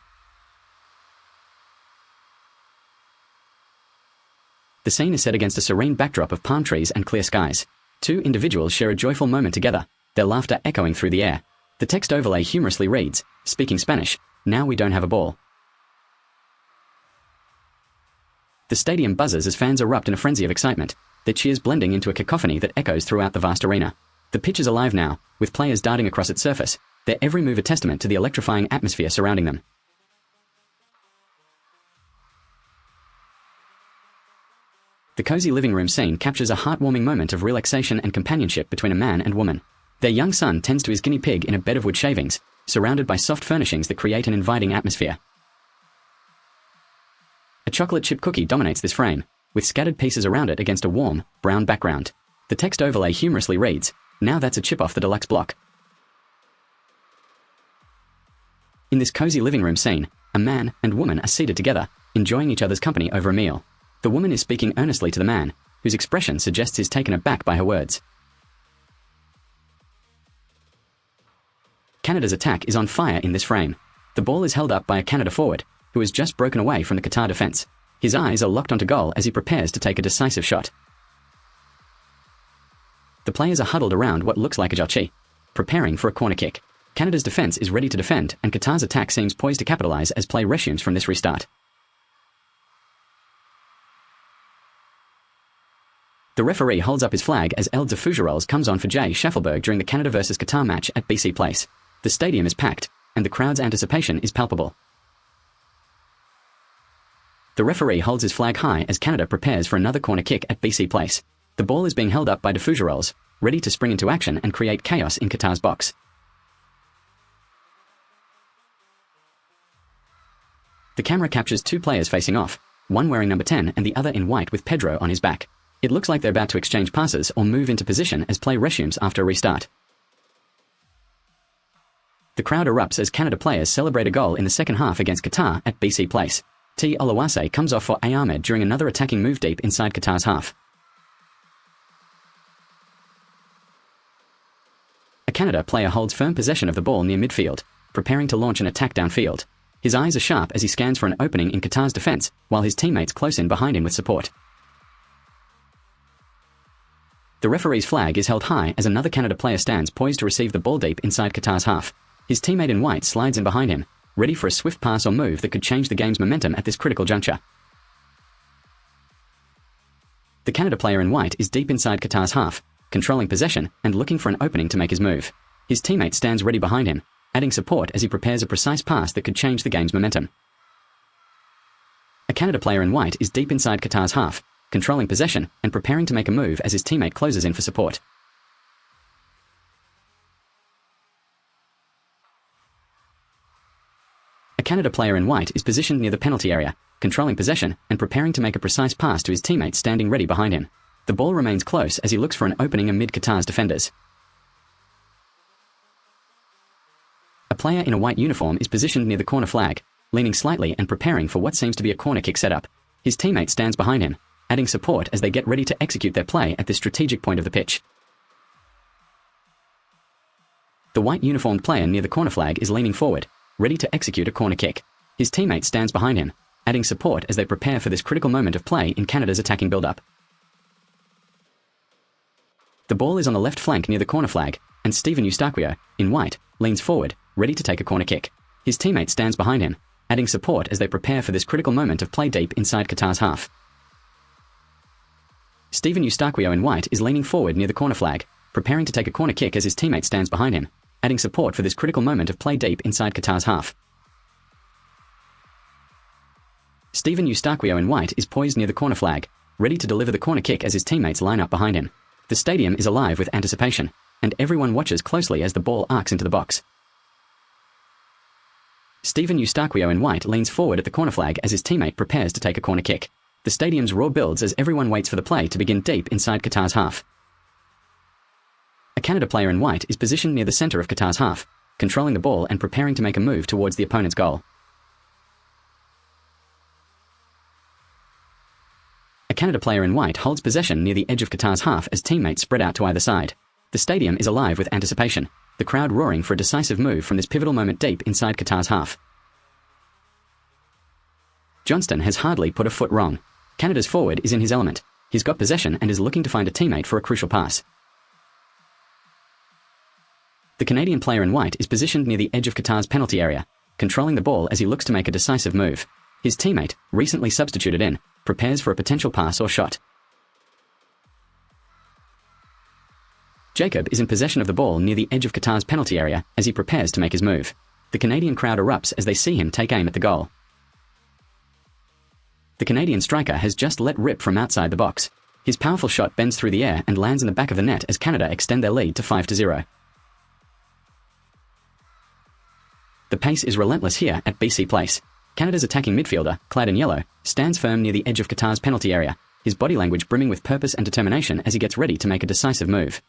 The scene is set against a serene backdrop of palm trees and clear skies. Two individuals share a joyful moment together, their laughter echoing through the air. The text overlay humorously reads, speaking Spanish, "Now we don't have a ball." The stadium buzzes as fans erupt in a frenzy of excitement, their cheers blending into a cacophony that echoes throughout the vast arena. The pitch is alive now, with players darting across its surface, their every move a testament to the electrifying atmosphere surrounding them. The cozy living room scene captures a heartwarming moment of relaxation and companionship between a man and woman. Their young son tends to his guinea pig in a bed of wood shavings, surrounded by soft furnishings that create an inviting atmosphere. A chocolate chip cookie dominates this frame, with scattered pieces around it against a warm, brown background. The text overlay humorously reads, "Now that's a chip off the deluxe block." In this cozy living room scene, a man and woman are seated together, enjoying each other's company over a meal. The woman is speaking earnestly to the man, whose expression suggests he's taken aback by her words. Canada's attack is on fire in this frame. The ball is held up by a Canada forward, who has just broken away from the Qatar defense. His eyes are locked onto goal as he prepares to take a decisive shot. The players are huddled around what looks like a jarchi, preparing for a corner kick. Canada's defense is ready to defend, and Qatar's attack seems poised to capitalize as play resumes from this restart. The referee holds up his flag as El de Fougerolles comes on for Jay Schaffelberg during the Canada vs Qatar match at BC Place. The stadium is packed, and the crowd's anticipation is palpable. The referee holds his flag high as Canada prepares for another corner kick at BC Place. The ball is being held up by de Fougerolles, ready to spring into action and create chaos in Qatar's box. The camera captures two players facing off, one wearing number 10 and the other in white with Pedro on his back. It looks like they're about to exchange passes or move into position as play resumes after a restart. The crowd erupts as Canada players celebrate a goal in the second half against Qatar at BC Place. T. Olawase comes off for A. Ahmed during another attacking move deep inside Qatar's half. A Canada player holds firm possession of the ball near midfield, preparing to launch an attack downfield. His eyes are sharp as he scans for an opening in Qatar's defense, while his teammates close in behind him with support. The referee's flag is held high as another Canada player stands poised to receive the ball deep inside Qatar's half. His teammate in white slides in behind him, ready for a swift pass or move that could change the game's momentum at this critical juncture. The Canada player in white is deep inside Qatar's half, controlling possession and looking for an opening to make his move. His teammate stands ready behind him, adding support as he prepares a precise pass that could change the game's momentum. A Canada player in white is deep inside Qatar's half, controlling possession and preparing to make a move as his teammate closes in for support. A Canada player in white is positioned near the penalty area, controlling possession and preparing to make a precise pass to his teammate standing ready behind him. The ball remains close as he looks for an opening amid Qatar's defenders. A player in a white uniform is positioned near the corner flag, leaning slightly and preparing for what seems to be a corner kick setup. His teammate stands behind him, adding support as they get ready to execute their play at this strategic point of the pitch. The white uniformed player near the corner flag is leaning forward, ready to execute a corner kick. His teammate stands behind him, adding support as they prepare for this critical moment of play in Canada's attacking build-up. The ball is on the left flank near the corner flag, and Steven Eustaquio, in white, leans forward, ready to take a corner kick. His teammate stands behind him, adding support as they prepare for this critical moment of play deep inside Qatar's half. Steven Eustaquio in white is leaning forward near the corner flag, preparing to take a corner kick as his teammate stands behind him, adding support for this critical moment of play deep inside Qatar's half. Steven Eustaquio in white is poised near the corner flag, ready to deliver the corner kick as his teammates line up behind him. The stadium is alive with anticipation, and everyone watches closely as the ball arcs into the box. Steven Eustaquio in white leans forward at the corner flag as his teammate prepares to take a corner kick. The stadium's roar builds as everyone waits for the play to begin deep inside Qatar's half. A Canada player in white is positioned near the center of Qatar's half, controlling the ball and preparing to make a move towards the opponent's goal. A Canada player in white holds possession near the edge of Qatar's half as teammates spread out to either side. The stadium is alive with anticipation, the crowd roaring for a decisive move from this pivotal moment deep inside Qatar's half. Johnston has hardly put a foot wrong. Canada's forward is in his element. He's got possession and is looking to find a teammate for a crucial pass. The Canadian player in white is positioned near the edge of Qatar's penalty area, controlling the ball as he looks to make a decisive move. His teammate, recently substituted in, prepares for a potential pass or shot. Jacob is in possession of the ball near the edge of Qatar's penalty area as he prepares to make his move. The Canadian crowd erupts as they see him take aim at the goal. The Canadian striker has just let rip from outside the box. His powerful shot bends through the air and lands in the back of the net as Canada extend their lead to 5-0. The pace is relentless here at BC Place. Canada's attacking midfielder, clad in yellow, stands firm near the edge of Qatar's penalty area, his body language brimming with purpose and determination as he gets ready to make a decisive move.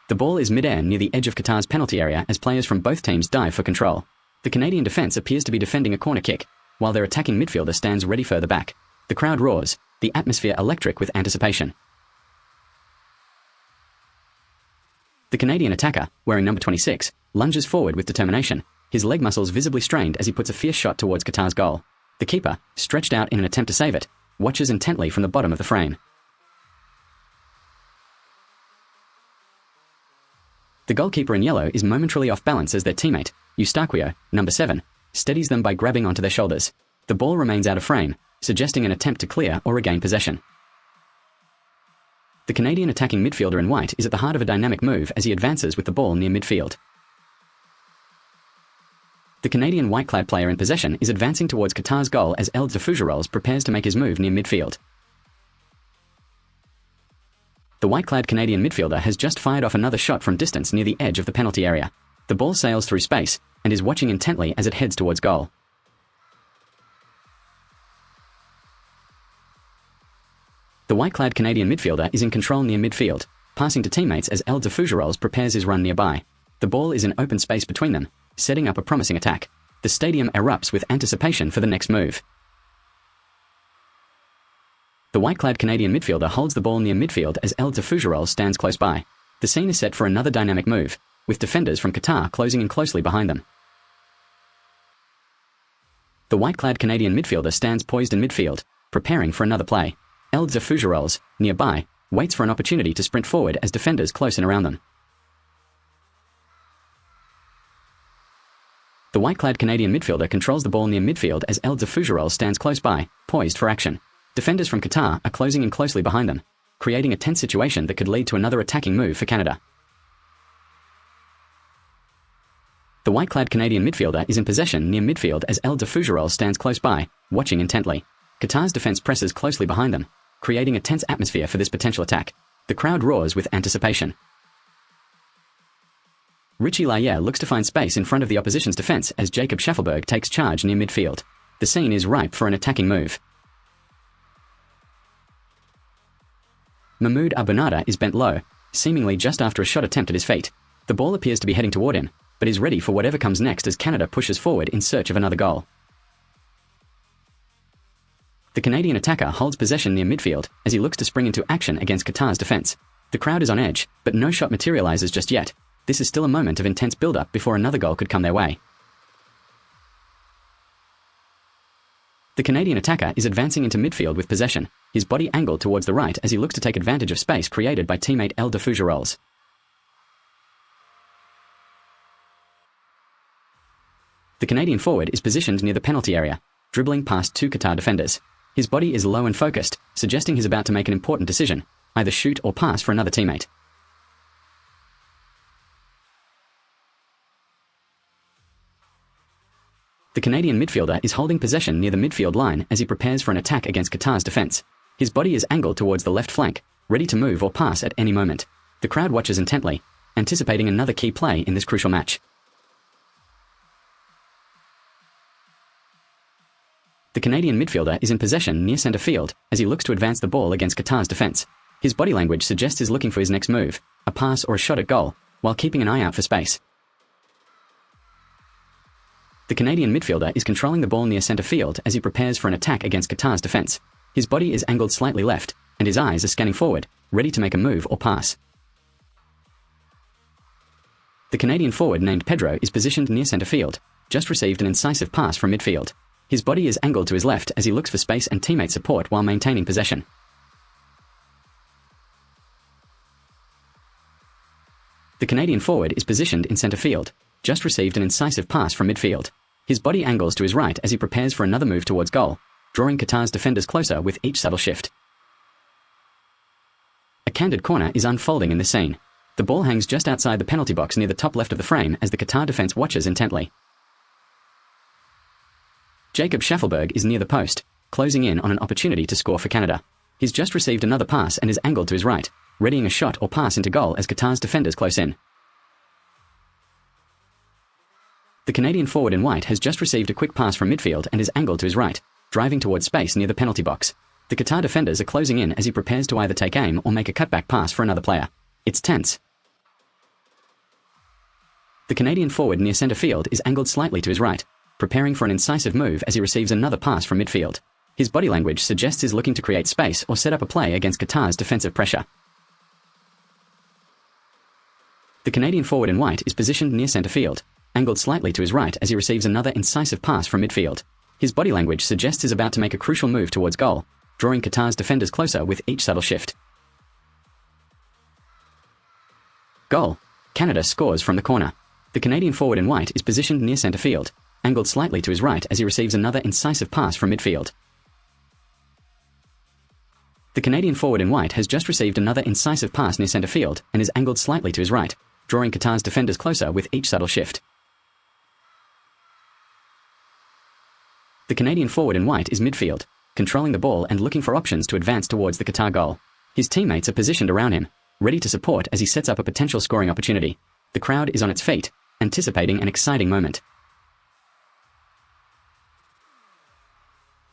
The ball is mid-air near the edge of Qatar's penalty area as players from both teams dive for control. The Canadian defense appears to be defending a corner kick, while their attacking midfielder stands ready further back. The crowd roars, the atmosphere electric with anticipation. The Canadian attacker, wearing number 26, lunges forward with determination, his leg muscles visibly strained as he puts a fierce shot towards Qatar's goal. The keeper, stretched out in an attempt to save it, watches intently from the bottom of the frame. The goalkeeper in yellow is momentarily off balance as their teammate, Eustaquio, number 7, steadies them by grabbing onto their shoulders. The ball remains out of frame, suggesting an attempt to clear or regain possession. The Canadian attacking midfielder in white is at the heart of a dynamic move as he advances with the ball near midfield. The Canadian white-clad player in possession is advancing towards Qatar's goal as El Dafoujarols prepares to make his move near midfield. The white-clad Canadian midfielder has just fired off another shot from distance near the edge of the penalty area. The ball sails through space and is watching intently as it heads towards goal. The white-clad Canadian midfielder is in control near midfield, passing to teammates as El Dafoujarols prepares his run nearby. The ball is in open space between them, setting up a promising attack. The stadium erupts with anticipation for the next move. The white-clad Canadian midfielder holds the ball near midfield as El Dafoujarols stands close by. The scene is set for another dynamic move, with defenders from Qatar closing in closely behind them. The white-clad Canadian midfielder stands poised in midfield, preparing for another play. El Dafoujarols, nearby, waits for an opportunity to sprint forward as defenders close in around them. The white-clad Canadian midfielder controls the ball near midfield as El Dafoujarols stands close by, poised for action. Defenders from Qatar are closing in closely behind them, creating a tense situation that could lead to another attacking move for Canada. The white-clad Canadian midfielder is in possession near midfield as El Dafoujarols stands close by, watching intently. Qatar's defense presses closely behind them, creating a tense atmosphere for this potential attack. The crowd roars with anticipation. Richie Layer looks to find space in front of the opposition's defense as Jacob Schaffelberg takes charge near midfield. The scene is ripe for an attacking move. Mahmoud Abunada is bent low, seemingly just after a shot attempt at his feet. The ball appears to be heading toward him, but is ready for whatever comes next as Canada pushes forward in search of another goal. The Canadian attacker holds possession near midfield as he looks to spring into action against Qatar's defense. The crowd is on edge, but no shot materializes just yet. This is still a moment of intense build-up before another goal could come their way. The Canadian attacker is advancing into midfield with possession, his body angled towards the right as he looks to take advantage of space created by teammate El Defugeroles. The Canadian forward is positioned near the penalty area, dribbling past two Qatar defenders. His body is low and focused, suggesting he's about to make an important decision, either shoot or pass for another teammate. The Canadian midfielder is holding possession near the midfield line as he prepares for an attack against Qatar's defense. His body is angled towards the left flank, ready to move or pass at any moment. The crowd watches intently, anticipating another key play in this crucial match. The Canadian midfielder is in possession near centre field as he looks to advance the ball against Qatar's defense. His body language suggests he's looking for his next move, a pass or a shot at goal, while keeping an eye out for space. The Canadian midfielder is controlling the ball near centre field as he prepares for an attack against Qatar's defense. His body is angled slightly left, and his eyes are scanning forward, ready to make a move or pass. The Canadian forward named Pedro is positioned near centre field, just received an incisive pass from midfield. His body is angled to his left as he looks for space and teammate support while maintaining possession. The Canadian forward is positioned in centre field, just received an incisive pass from midfield. His body angles to his right as he prepares for another move towards goal, drawing Qatar's defenders closer with each subtle shift. A candid corner is unfolding in this scene. The ball hangs just outside the penalty box near the top left of the frame as the Qatar defense watches intently. Jacob Schaffelberg is near the post, closing in on an opportunity to score for Canada. He's just received another pass and is angled to his right, readying a shot or pass into goal as Qatar's defenders close in. The Canadian forward in white has just received a quick pass from midfield and is angled to his right, driving towards space near the penalty box. The Qatar defenders are closing in as he prepares to either take aim or make a cutback pass for another player. It's tense. The Canadian forward near centre field is angled slightly to his right, preparing for an incisive move as he receives another pass from midfield. His body language suggests he's looking to create space or set up a play against Qatar's defensive pressure. The Canadian forward in white is positioned near centre field, angled slightly to his right as he receives another incisive pass from midfield. His body language suggests he's about to make a crucial move towards goal, drawing Qatar's defenders closer with each subtle shift. Goal. Canada scores from the corner. The Canadian forward in white is positioned near centre field, angled slightly to his right as he receives another incisive pass from midfield. The Canadian forward in white has just received another incisive pass near centre field and is angled slightly to his right, drawing Qatar's defenders closer with each subtle shift. The Canadian forward in white is midfield, controlling the ball and looking for options to advance towards the Qatar goal. His teammates are positioned around him, ready to support as he sets up a potential scoring opportunity. The crowd is on its feet, anticipating an exciting moment.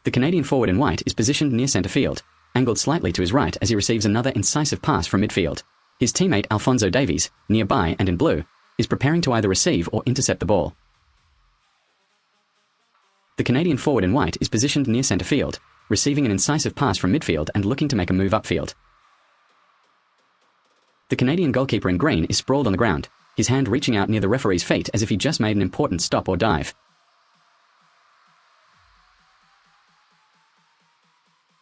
The Canadian forward in white is positioned near centre field, angled slightly to his right as he receives another incisive pass from midfield. His teammate Alphonso Davies, nearby and in blue, is preparing to either receive or intercept the ball. The Canadian forward in white is positioned near centre field, receiving an incisive pass from midfield and looking to make a move upfield. The Canadian goalkeeper in green is sprawled on the ground, his hand reaching out near the referee's feet as if he just made an important stop or dive.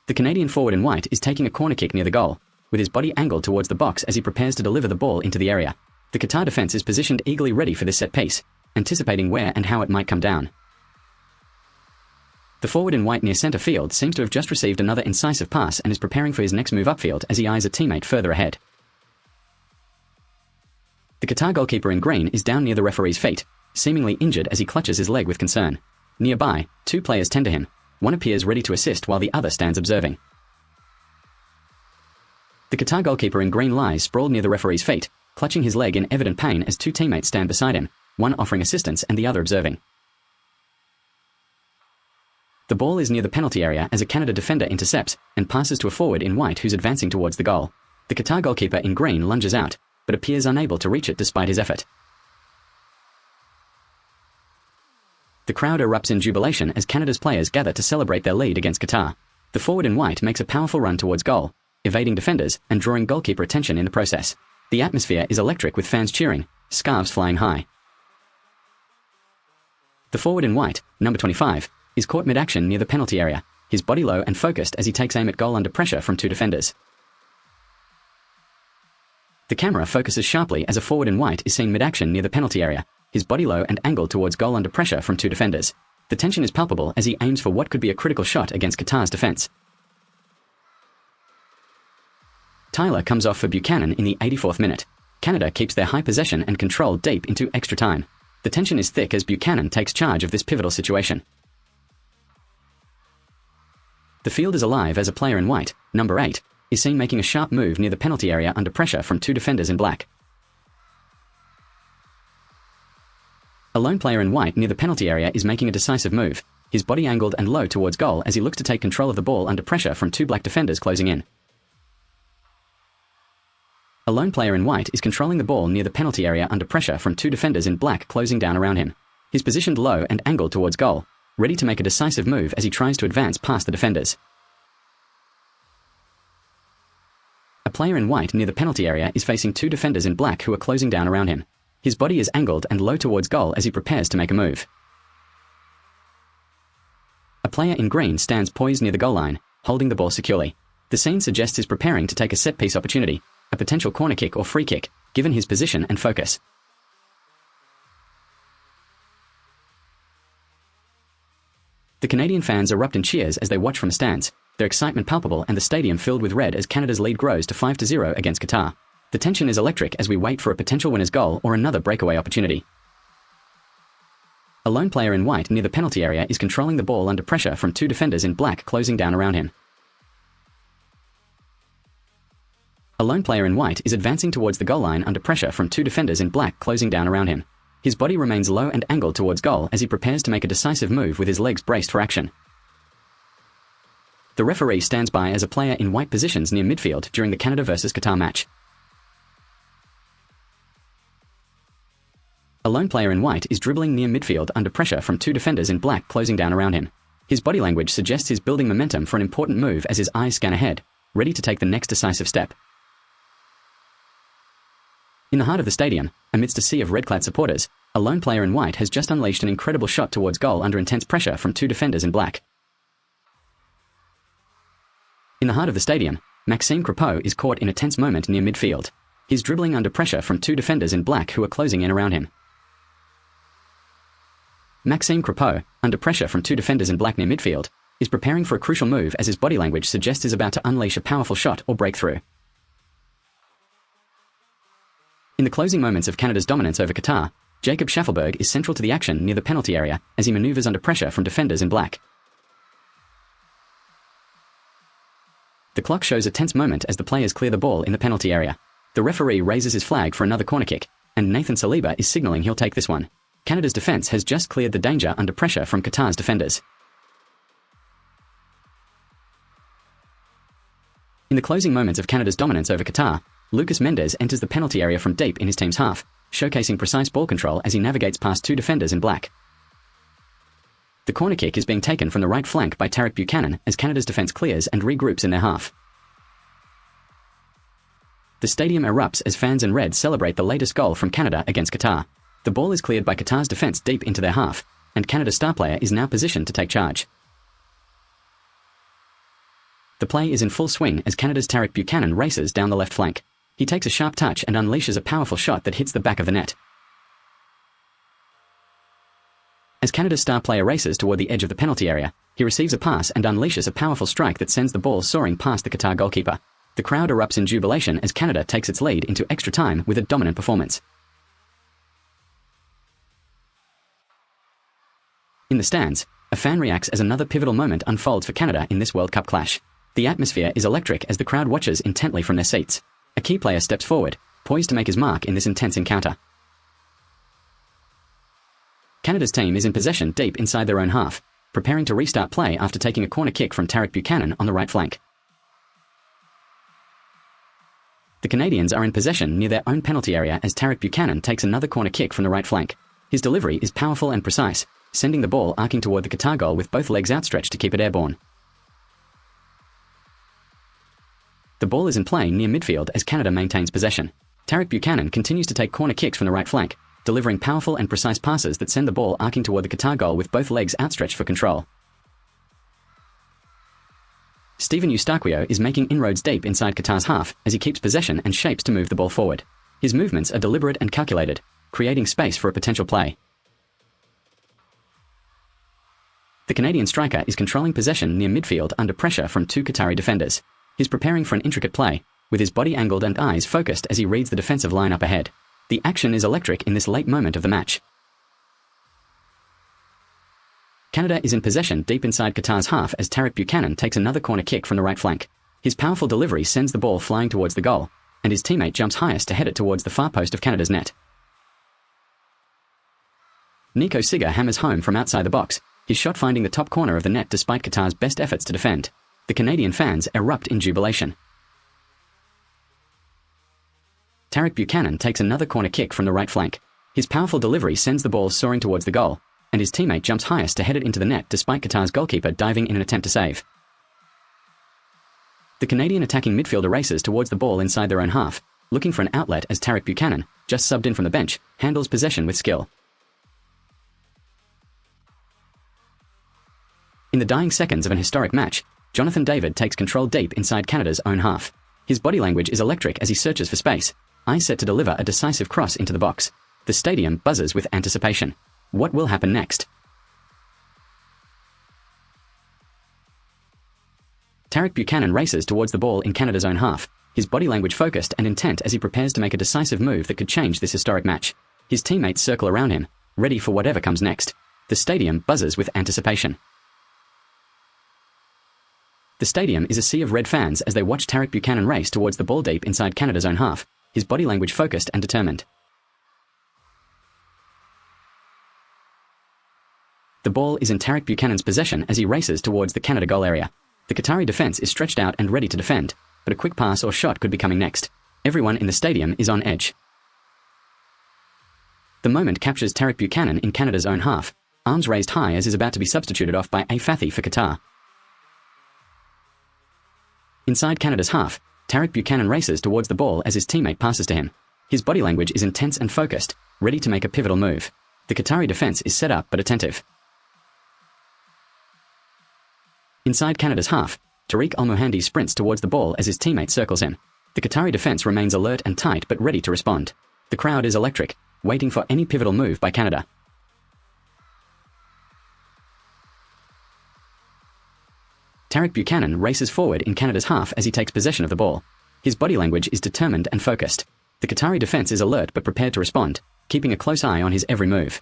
The Canadian forward in white is taking a corner kick near the goal, with his body angled towards the box as he prepares to deliver the ball into the area. The Qatar defense is positioned eagerly ready for this set piece, anticipating where and how it might come down. The forward in white near centre field seems to have just received another incisive pass and is preparing for his next move upfield as he eyes a teammate further ahead. The Qatar goalkeeper in green is down near the referee's feet, seemingly injured as he clutches his leg with concern. Nearby, two players tend to him. One appears ready to assist while the other stands observing. The Qatar goalkeeper in green lies sprawled near the referee's feet, clutching his leg in evident pain as two teammates stand beside him, one offering assistance and the other observing. The ball is near the penalty area as a Canada defender intercepts and passes to a forward in white who's advancing towards the goal. The Qatar goalkeeper in green lunges out, but appears unable to reach it despite his effort. The crowd erupts in jubilation as Canada's players gather to celebrate their lead against Qatar. The forward in white makes a powerful run towards goal, evading defenders and drawing goalkeeper attention in the process. The atmosphere is electric with fans cheering, scarves flying high. The forward in white, number 25, is caught mid-action near the penalty area, his body low and focused as he takes aim at goal under pressure from two defenders. The camera focuses sharply as a forward in white is seen mid-action near the penalty area, his body low and angled towards goal under pressure from two defenders. The tension is palpable as he aims for what could be a critical shot against Qatar's defense. Tyler comes off for Buchanan in the 84th minute. Canada keeps their high possession and control deep into extra time. The tension is thick as Buchanan takes charge of this pivotal situation. The field is alive as a player in white, number 8, is seen making a sharp move near the penalty area under pressure from two defenders in black. A lone player in white near the penalty area is making a decisive move, his body angled and low towards goal as he looks to take control of the ball under pressure from two black defenders closing in. A lone player in white is controlling the ball near the penalty area under pressure from two defenders in black closing down around him. He's positioned low and angled towards goal, ready to make a decisive move as he tries to advance past the defenders. A player in white near the penalty area is facing two defenders in black who are closing down around him. His body is angled and low towards goal as he prepares to make a move. A player in green stands poised near the goal line, holding the ball securely. The scene suggests he's preparing to take a set-piece opportunity, a potential corner kick or free kick, given his position and focus. The Canadian fans erupt in cheers as they watch from stands, their excitement palpable and the stadium filled with red as Canada's lead grows to 5-0 against Qatar. The tension is electric as we wait for a potential winner's goal or another breakaway opportunity. A lone player in white near the penalty area is controlling the ball under pressure from two defenders in black closing down around him. A lone player in white is advancing towards the goal line under pressure from two defenders in black closing down around him. His body remains low and angled towards goal as he prepares to make a decisive move with his legs braced for action. The referee stands by as a player in white positions near midfield during the Canada vs Qatar match. A lone player in white is dribbling near midfield under pressure from two defenders in black closing down around him. His body language suggests he's building momentum for an important move as his eyes scan ahead, ready to take the next decisive step. In the heart of the stadium, amidst a sea of red-clad supporters, a lone player in white has just unleashed an incredible shot towards goal under intense pressure from two defenders in black. In the heart of the stadium, Maxime Crepeau is caught in a tense moment near midfield. He's dribbling under pressure from two defenders in black who are closing in around him. Maxime Crepeau, under pressure from two defenders in black near midfield, is preparing for a crucial move as his body language suggests he's about to unleash a powerful shot or breakthrough. In the closing moments of Canada's dominance over Qatar, Jacob Schaffelberg is central to the action near the penalty area as he maneuvers under pressure from defenders in black. The clock shows a tense moment as the players clear the ball in the penalty area. The referee raises his flag for another corner kick, and Nathan Saliba is signaling he'll take this one. Canada's defense has just cleared the danger under pressure from Qatar's defenders. In the closing moments of Canada's dominance over Qatar, Lucas Mendes enters the penalty area from deep in his team's half, showcasing precise ball control as he navigates past two defenders in black. The corner kick is being taken from the right flank by Tarek Buchanan as Canada's defense clears and regroups in their half. The stadium erupts as fans in red celebrate the latest goal from Canada against Qatar. The ball is cleared by Qatar's defense deep into their half, and Canada's star player is now positioned to take charge. The play is in full swing as Canada's Tarek Buchanan races down the left flank. He takes a sharp touch and unleashes a powerful shot that hits the back of the net. As Canada's star player races toward the edge of the penalty area, he receives a pass and unleashes a powerful strike that sends the ball soaring past the Qatar goalkeeper. The crowd erupts in jubilation as Canada takes its lead into extra time with a dominant performance. In the stands, a fan reacts as another pivotal moment unfolds for Canada in this World Cup clash. The atmosphere is electric as the crowd watches intently from their seats. A key player steps forward, poised to make his mark in this intense encounter. Canada's team is in possession deep inside their own half, preparing to restart play after taking a corner kick from Tarek Buchanan on the right flank. The Canadians are in possession near their own penalty area as Tarek Buchanan takes another corner kick from the right flank. His delivery is powerful and precise, sending the ball arcing toward the Qatar goal with both legs outstretched to keep it airborne. The ball is in play near midfield as Canada maintains possession. Tarek Buchanan continues to take corner kicks from the right flank, delivering powerful and precise passes that send the ball arcing toward the Qatar goal with both legs outstretched for control. Steven Eustáquio is making inroads deep inside Qatar's half as he keeps possession and shapes to move the ball forward. His movements are deliberate and calculated, creating space for a potential play. The Canadian striker is controlling possession near midfield under pressure from two Qatari defenders. He's preparing for an intricate play, with his body angled and eyes focused as he reads the defensive line up ahead. The action is electric in this late moment of the match. Canada is in possession deep inside Qatar's half as Tarek Buchanan takes another corner kick from the right flank. His powerful delivery sends the ball flying towards the goal, and his teammate jumps highest to head it towards the far post of Canada's net. Nico Siga hammers home from outside the box, his shot finding the top corner of the net despite Qatar's best efforts to defend. The Canadian fans erupt in jubilation. Tarek Buchanan takes another corner kick from the right flank. His powerful delivery sends the ball soaring towards the goal, and his teammate jumps highest to head it into the net despite Qatar's goalkeeper diving in an attempt to save. The Canadian attacking midfielder races towards the ball inside their own half, looking for an outlet as Tarek Buchanan, just subbed in from the bench, handles possession with skill. In the dying seconds of an historic match, Jonathan David takes control deep inside Canada's own half. His body language is electric as he searches for space, eyes set to deliver a decisive cross into the box. The stadium buzzes with anticipation. What will happen next? Tarek Buchanan races towards the ball in Canada's own half, his body language focused and intent as he prepares to make a decisive move that could change this historic match. His teammates circle around him, ready for whatever comes next. The stadium buzzes with anticipation. The stadium is a sea of red fans as they watch Tarek Buchanan race towards the ball deep inside Canada's own half, his body language focused and determined. The ball is in Tarek Buchanan's possession as he races towards the Canada goal area. The Qatari defense is stretched out and ready to defend, but a quick pass or shot could be coming next. Everyone in the stadium is on edge. The moment captures Tarek Buchanan in Canada's own half, arms raised high as is about to be substituted off by A Fathi for Qatar. Inside Canada's half, Tarek Buchanan races towards the ball as his teammate passes to him. His body language is intense and focused, ready to make a pivotal move. The Qatari defense is set up but attentive. Inside Canada's half, Tariq Al-Mohandi sprints towards the ball as his teammate circles him. The Qatari defense remains alert and tight but ready to respond. The crowd is electric, waiting for any pivotal move by Canada. Tarek Buchanan races forward in Canada's half as he takes possession of the ball. His body language is determined and focused. The Qatari defense is alert but prepared to respond, keeping a close eye on his every move.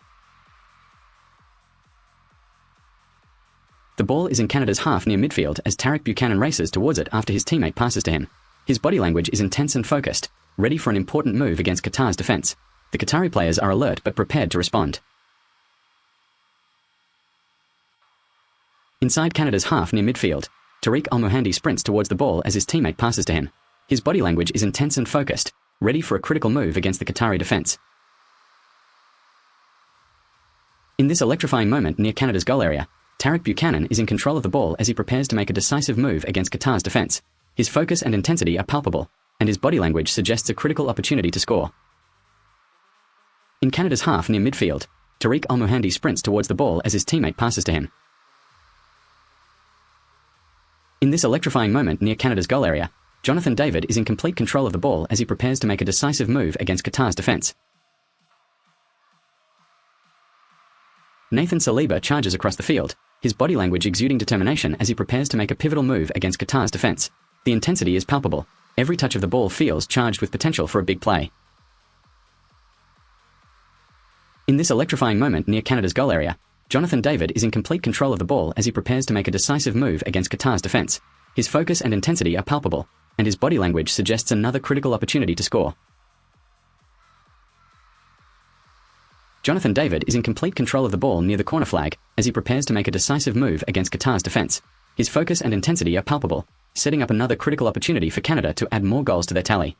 The ball is in Canada's half near midfield as Tarek Buchanan races towards it after his teammate passes to him. His body language is intense and focused, ready for an important move against Qatar's defense. The Qatari players are alert but prepared to respond. Inside Canada's half near midfield, Tariq Al-Mohandi sprints towards the ball as his teammate passes to him. His body language is intense and focused, ready for a critical move against the Qatari defense. In this electrifying moment near Canada's goal area, Tarek Buchanan is in control of the ball as he prepares to make a decisive move against Qatar's defense. His focus and intensity are palpable, and his body language suggests a critical opportunity to score. In Canada's half near midfield, Tariq Al-Mohandi sprints towards the ball as his teammate passes to him. In this electrifying moment near Canada's goal area, Jonathan David is in complete control of the ball as he prepares to make a decisive move against Qatar's defense. Nathan Saliba charges across the field, his body language exuding determination as he prepares to make a pivotal move against Qatar's defense. The intensity is palpable. Every touch of the ball feels charged with potential for a big play. In this electrifying moment near Canada's goal area, Jonathan David is in complete control of the ball as he prepares to make a decisive move against Qatar's defense. His focus and intensity are palpable, and his body language suggests another critical opportunity to score. Jonathan David is in complete control of the ball near the corner flag as he prepares to make a decisive move against Qatar's defense. His focus and intensity are palpable, setting up another critical opportunity for Canada to add more goals to their tally.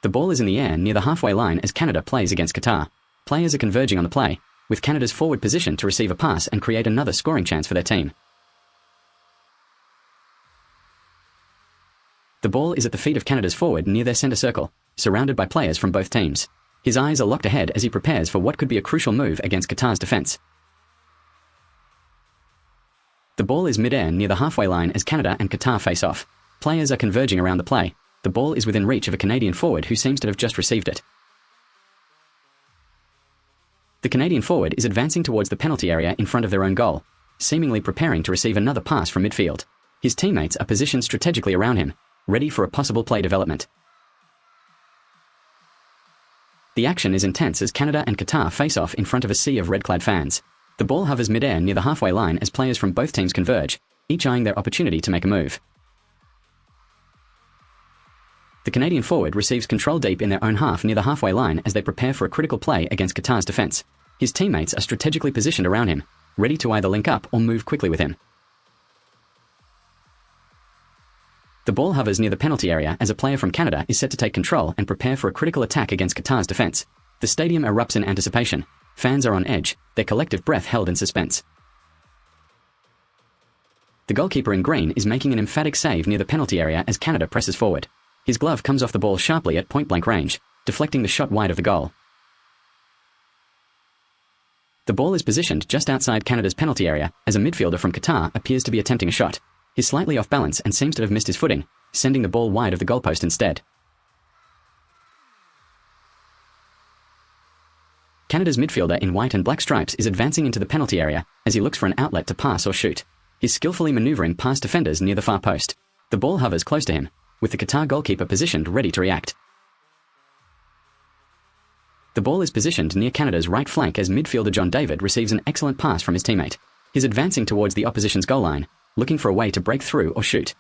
The ball is in the air near the halfway line as Canada plays against Qatar. Players are converging on the play, with Canada's forward position to receive a pass and create another scoring chance for their team. The ball is at the feet of Canada's forward near their centre circle, surrounded by players from both teams. His eyes are locked ahead as he prepares for what could be a crucial move against Qatar's defense. The ball is mid-air near the halfway line as Canada and Qatar face off. Players are converging around the play. The ball is within reach of a Canadian forward who seems to have just received it. The Canadian forward is advancing towards the penalty area in front of their own goal, seemingly preparing to receive another pass from midfield. His teammates are positioned strategically around him, ready for a possible play development. The action is intense as Canada and Qatar face off in front of a sea of red-clad fans. The ball hovers mid-air near the halfway line as players from both teams converge, each eyeing their opportunity to make a move. The Canadian forward receives control deep in their own half near the halfway line as they prepare for a critical play against Qatar's defense. His teammates are strategically positioned around him, ready to either link up or move quickly with him. The ball hovers near the penalty area as a player from Canada is set to take control and prepare for a critical attack against Qatar's defense. The stadium erupts in anticipation. Fans are on edge, their collective breath held in suspense. The goalkeeper in green is making an emphatic save near the penalty area as Canada presses forward. His glove comes off the ball sharply at point-blank range, deflecting the shot wide of the goal. The ball is positioned just outside Canada's penalty area as a midfielder from Qatar appears to be attempting a shot. He's slightly off balance and seems to have missed his footing, sending the ball wide of the goalpost instead. Canada's midfielder in white and black stripes is advancing into the penalty area as he looks for an outlet to pass or shoot. He's skillfully maneuvering past defenders near the far post. The ball hovers close to him, with the Qatar goalkeeper positioned ready to react. The ball is positioned near Canada's right flank as midfielder John David receives an excellent pass from his teammate. He's advancing towards the opposition's goal line, looking for a way to break through or shoot.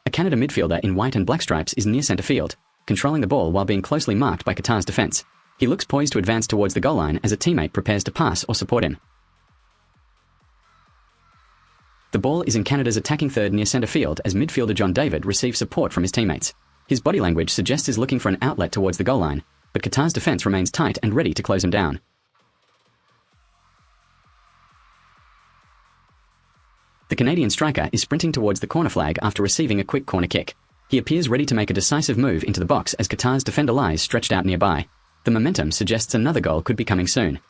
A Canada midfielder in white and black stripes is near centre field, controlling the ball while being closely marked by Qatar's defence. He looks poised to advance towards the goal line as a teammate prepares to pass or support him. The ball is in Canada's attacking third near centre field as midfielder John David receives support from his teammates. His body language suggests he's looking for an outlet towards the goal line, but Qatar's defence remains tight and ready to close him down. The Canadian striker is sprinting towards the corner flag after receiving a quick corner kick. He appears ready to make a decisive move into the box as Qatar's defender lies stretched out nearby. The momentum suggests another goal could be coming soon.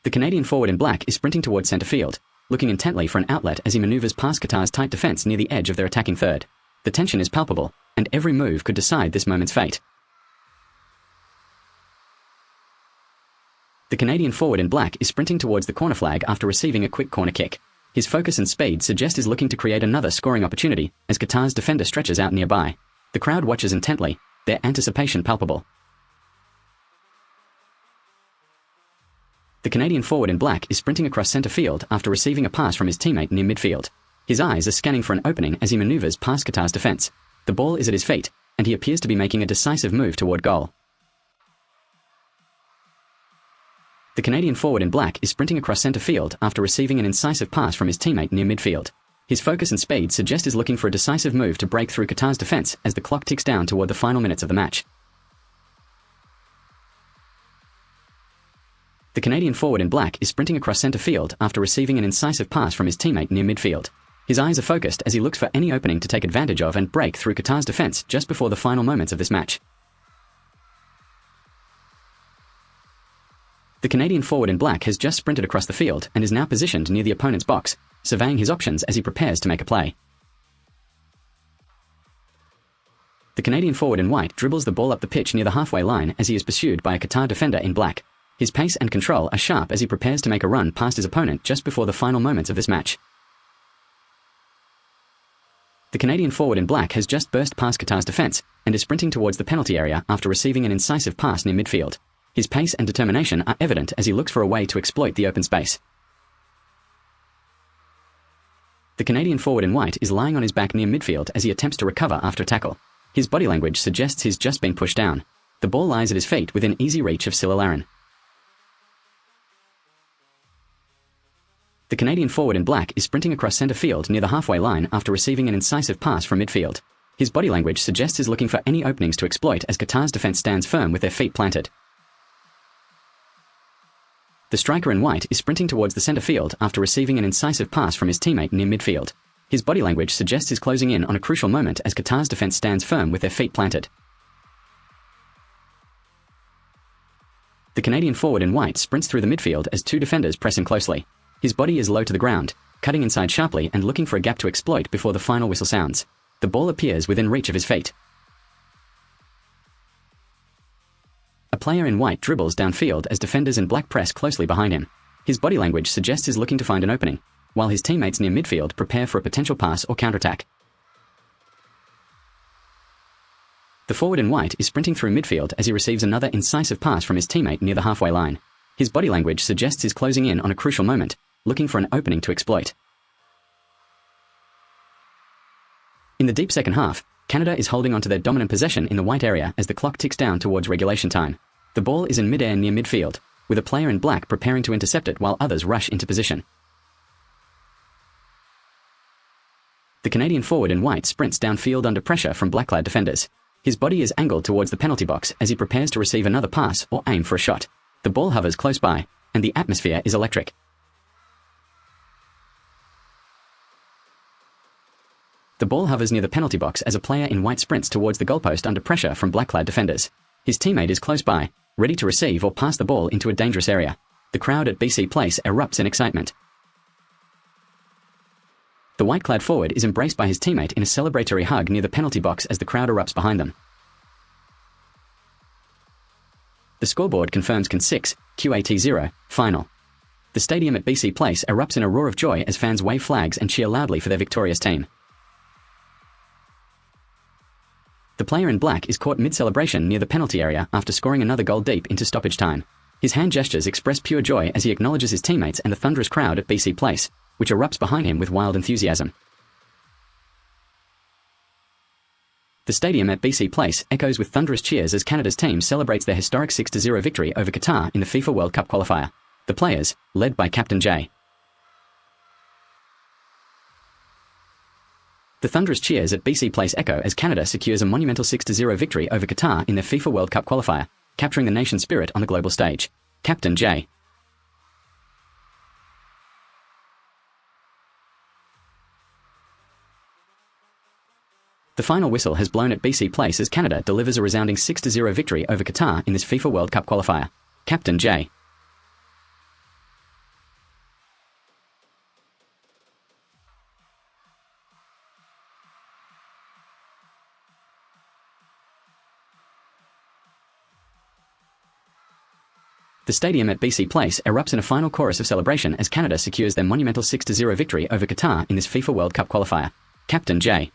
The Canadian forward in black is sprinting towards centre field, looking intently for an outlet as he manoeuvres past Qatar's tight defence near the edge of their attacking third. The tension is palpable, and every move could decide this moment's fate. The Canadian forward in black is sprinting towards the corner flag after receiving a quick corner kick. His focus and speed suggest he's looking to create another scoring opportunity as Qatar's defender stretches out nearby. The crowd watches intently, their anticipation palpable. The Canadian forward in black is sprinting across centre field after receiving a pass from his teammate near midfield. His eyes are scanning for an opening as he manoeuvres past Qatar's defence. The ball is at his feet, and he appears to be making a decisive move toward goal. The Canadian forward in black is sprinting across centre field after receiving an incisive pass from his teammate near midfield. His focus and speed suggest he's looking for a decisive move to break through Qatar's defence as the clock ticks down toward the final minutes of the match. The Canadian forward in black is sprinting across centre field after receiving an incisive pass from his teammate near midfield. His eyes are focused as he looks for any opening to take advantage of and break through Qatar's defence just before the final moments of this match. The Canadian forward in black has just sprinted across the field and is now positioned near the opponent's box, surveying his options as he prepares to make a play. The Canadian forward in white dribbles the ball up the pitch near the halfway line as he is pursued by a Qatar defender in black. His pace and control are sharp as he prepares to make a run past his opponent just before the final moments of this match. The Canadian forward in black has just burst past Qatar's defence and is sprinting towards the penalty area after receiving an incisive pass near midfield. His pace and determination are evident as he looks for a way to exploit the open space. The Canadian forward in white is lying on his back near midfield as he attempts to recover after a tackle. His body language suggests he's just been pushed down. The ball lies at his feet within easy reach of Cilla Larin. The Canadian forward in black is sprinting across centre field near the halfway line after receiving an incisive pass from midfield. His body language suggests he's looking for any openings to exploit as Qatar's defence stands firm with their feet planted. The striker in white is sprinting towards the centre field after receiving an incisive pass from his teammate near midfield. His body language suggests he's closing in on a crucial moment as Qatar's defence stands firm with their feet planted. The Canadian forward in white sprints through the midfield as two defenders press him closely. His body is low to the ground, cutting inside sharply and looking for a gap to exploit before the final whistle sounds. The ball appears within reach of his feet. A player in white dribbles downfield as defenders in black press closely behind him. His body language suggests he's looking to find an opening, while his teammates near midfield prepare for a potential pass or counterattack. The forward in white is sprinting through midfield as he receives another incisive pass from his teammate near the halfway line. His body language suggests he's closing in on a crucial moment, looking for an opening to exploit. In the deep second half, Canada is holding onto their dominant possession in the white area as the clock ticks down towards regulation time. The ball is in mid-air near midfield, with a player in black preparing to intercept it while others rush into position. The Canadian forward in white sprints downfield under pressure from black-clad defenders. His body is angled towards the penalty box as he prepares to receive another pass or aim for a shot. The ball hovers close by, and the atmosphere is electric. The ball hovers near the penalty box as a player in white sprints towards the goalpost under pressure from black-clad defenders. His teammate is close by, ready to receive or pass the ball into a dangerous area. The crowd at BC Place erupts in excitement. The white-clad forward is embraced by his teammate in a celebratory hug near the penalty box as the crowd erupts behind them. The scoreboard confirms Can 6, QAT 0, final. The stadium at BC Place erupts in a roar of joy as fans wave flags and cheer loudly for their victorious team. The player in black is caught mid-celebration near the penalty area after scoring another goal deep into stoppage time. His hand gestures express pure joy as he acknowledges his teammates and the thunderous crowd at BC Place, which erupts behind him with wild enthusiasm. The stadium at BC Place echoes with thunderous cheers as Canada's team celebrates their historic 6-0 victory over Qatar in the FIFA World Cup qualifier. The players, led by Captain J. The thunderous cheers at BC Place echo as Canada secures a monumental 6-0 victory over Qatar in their FIFA World Cup qualifier, capturing the nation's spirit on the global stage. Captain J. The final whistle has blown at BC Place as Canada delivers a resounding 6-0 victory over Qatar in this FIFA World Cup qualifier. Captain J. The stadium at BC Place erupts in a final chorus of celebration as Canada secures their monumental 6-0 victory over Qatar in this FIFA World Cup qualifier. Captain J.